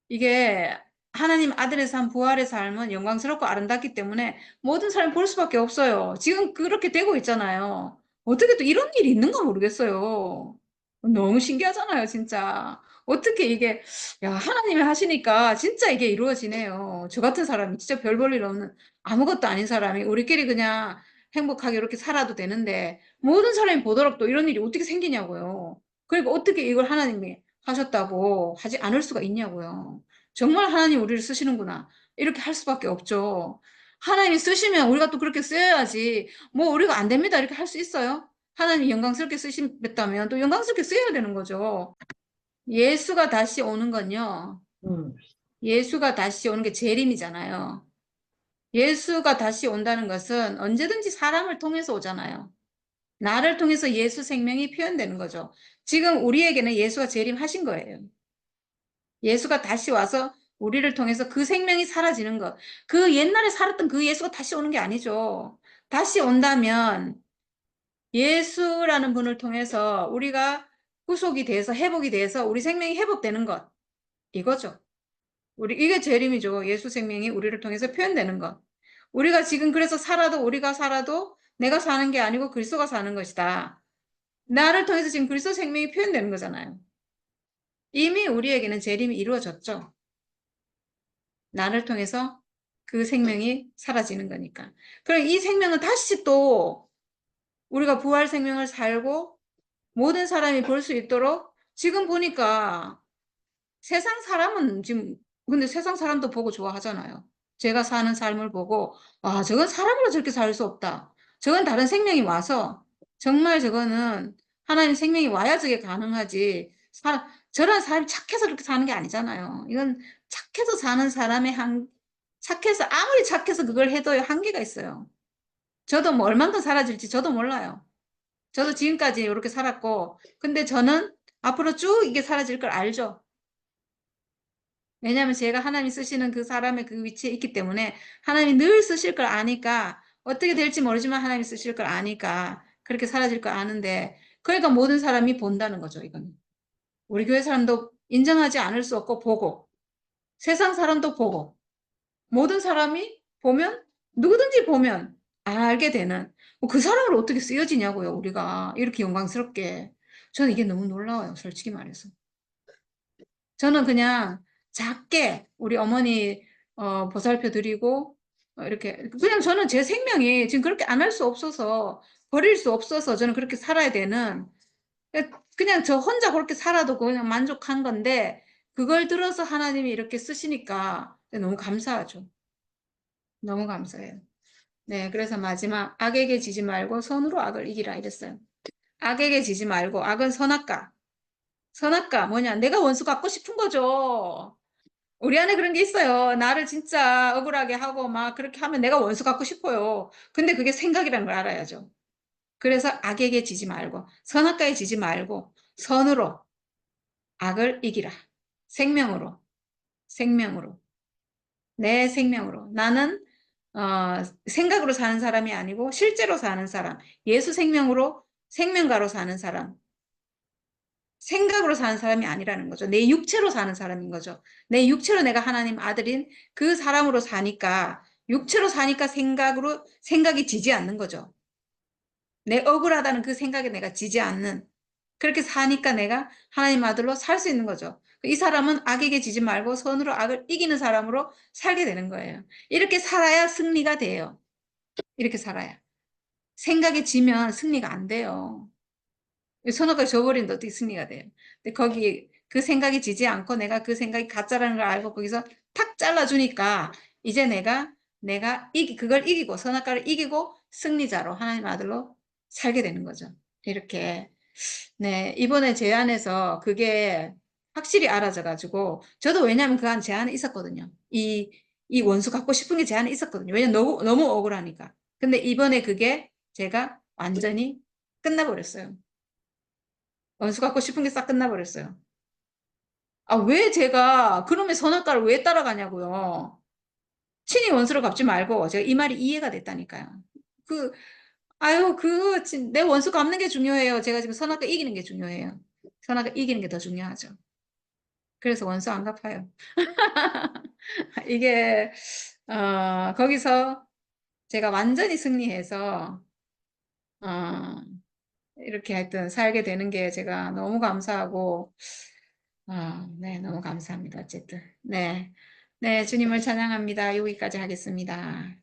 이게 하나님 아들의 삶, 부활의 삶은 영광스럽고 아름답기 때문에 모든 사람이 볼 수밖에 없어요. 지금 그렇게 되고 있잖아요. 어떻게 또 이런 일이 있는가 모르겠어요. 너무 신기하잖아요, 진짜. 어떻게 이게, 야, 하나님이 하시니까 진짜 이게 이루어지네요. 저 같은 사람이 진짜 별 볼 일 없는 아무것도 아닌 사람이 우리끼리 그냥 행복하게 이렇게 살아도 되는데 모든 사람이 보도록 또 이런 일이 어떻게 생기냐고요. 그리고 어떻게 이걸 하나님이 하셨다고 하지 않을 수가 있냐고요. 정말 하나님 우리를 쓰시는구나. 이렇게 할 수밖에 없죠. 하나님이 쓰시면 우리가 또 그렇게 쓰여야지. 뭐 우리가 안 됩니다. 이렇게 할 수 있어요? 하나님이 영광스럽게 쓰셨다면 또 영광스럽게 쓰여야 되는 거죠. 예수가 다시 오는 건요. 음. 예수가 다시 오는 게 재림이잖아요. 예수가 다시 온다는 것은 언제든지 사람을 통해서 오잖아요. 나를 통해서 예수 생명이 표현되는 거죠. 지금 우리에게는 예수가 재림하신 거예요. 예수가 다시 와서 우리를 통해서 그 생명이 사라지는 것. 그 옛날에 살았던 그 예수가 다시 오는 게 아니죠. 다시 온다면 예수라는 분을 통해서 우리가 구속이 돼서 회복이 돼서 우리 생명이 회복되는 것. 이거죠. 이게 재림이죠. 예수 생명이 우리를 통해서 표현되는 것. 우리가 지금 그래서 우리가 살아도 내가 사는 게 아니고 그리스도가 사는 것이다. 나를 통해서 지금 그리스도 생명이 표현되는 거잖아요. 이미 우리에게는 재림이 이루어졌죠. 나를 통해서 그 생명이 사라지는 거니까. 그럼 이 생명은 다시 또 우리가 부활 생명을 살고 모든 사람이 볼 수 있도록 지금 보니까 세상 사람은 지금 근데 세상 사람도 보고 좋아하잖아요. 제가 사는 삶을 보고 아, 저건 사람으로 저렇게 살 수 없다. 저건 다른 생명이 와서 정말 저거는 하나님 생명이 와야 저게 가능하지. 저런 사람이 착해서 그렇게 사는 게 아니잖아요. 이건 착해서 사는 사람의 착해서 아무리 착해서 그걸 해도 한계가 있어요. 저도 뭐 얼만큼 사라질지 저도 몰라요. 저도 지금까지 이렇게 살았고 근데 저는 앞으로 쭉 이게 사라질 걸 알죠. 왜냐하면 제가 하나님이 쓰시는 그 사람의 그 위치에 있기 때문에 하나님이 늘 쓰실 걸 아니까 어떻게 될지 모르지만 하나님이 쓰실 걸 아니까 그렇게 사라질 걸 아는데 그러니까 모든 사람이 본다는 거죠. 이거는 우리 교회 사람도 인정하지 않을 수 없고 보고 세상 사람도 보고 모든 사람이 보면 누구든지 보면 알게 되는 그 사람을 어떻게 쓰여지냐고요. 우리가 이렇게 영광스럽게 저는 이게 너무 놀라워요. 솔직히 말해서 저는 그냥 작게 우리 어머니 보살펴 드리고 이렇게 그냥 저는 제 생명이 지금 그렇게 안 할 수 없어서 버릴 수 없어서 저는 그렇게 살아야 되는 그냥 저 혼자 그렇게 살아도 그냥 만족한 건데 그걸 들어서 하나님이 이렇게 쓰시니까 너무 감사하죠. 너무 감사해요. 네, 그래서 마지막 악에게 지지 말고 선으로 악을 이기라 이랬어요. 악에게 지지 말고 악은 선악과. 선악과 뭐냐? 내가 원수 갖고 싶은 거죠. 우리 안에 그런 게 있어요. 나를 진짜 억울하게 하고 막 그렇게 하면 내가 원수 갖고 싶어요. 근데 그게 생각이라는 걸 알아야죠. 그래서 악에게 지지 말고 선악과에 지지 말고 선으로 악을 이기라. 생명으로, 생명으로, 내 생명으로. 나는 생각으로 사는 사람이 아니고 실제로 사는 사람, 예수 생명으로 생명가로 사는 사람, 생각으로 사는 사람이 아니라는 거죠. 내 육체로 사는 사람인 거죠. 내 육체로 내가 하나님 아들인 그 사람으로 사니까 육체로 사니까 생각이 지지 않는 거죠. 내 억울하다는 그 생각에 내가 지지 않는 그렇게 사니까 내가 하나님 아들로 살 수 있는 거죠. 이 사람은 악에게 지지 말고 선으로 악을 이기는 사람으로 살게 되는 거예요. 이렇게 살아야 승리가 돼요. 이렇게 살아야. 생각에 지면 승리가 안 돼요. 선호가 져버린다 어떻게 승리가 돼요. 근데 거기 그 생각이 지지 않고 내가 그 생각이 가짜라는 걸 알고 거기서 탁 잘라주니까 이제 내가 그걸 이기고 선악과를 이기고 승리자로 하나님 아들로 살게 되는 거죠. 이렇게 네 이번에 제 안에서 그게 확실히 알아져 가지고 저도 왜냐하면 그 안 제 안에 있었거든요. 이 원수 갖고 싶은 게 제 안에 있었거든요. 왜냐면 너무 억울하니까. 근데 이번에 그게 제가 완전히 끝나버렸어요. 원수 갖고 싶은 게 싹 끝나버렸어요. 아, 왜 제가 그놈의 선악과를 왜 따라가냐고요. 친히 원수를 갚지 말고 제가 이 말이 이해가 됐다니까요. 그 아유, 내 원수 갚는 게 중요해요. 제가 지금 선악과 이기는 게 중요해요. 선악과 이기는 게 더 중요하죠. 그래서 원수 안 갚아요. 이게, 거기서 제가 완전히 승리해서, 어, 이렇게 하여튼 살게 되는 게 제가 너무 감사하고, 네, 너무 감사합니다. 어쨌든. 네. 네, 주님을 찬양합니다. 여기까지 하겠습니다.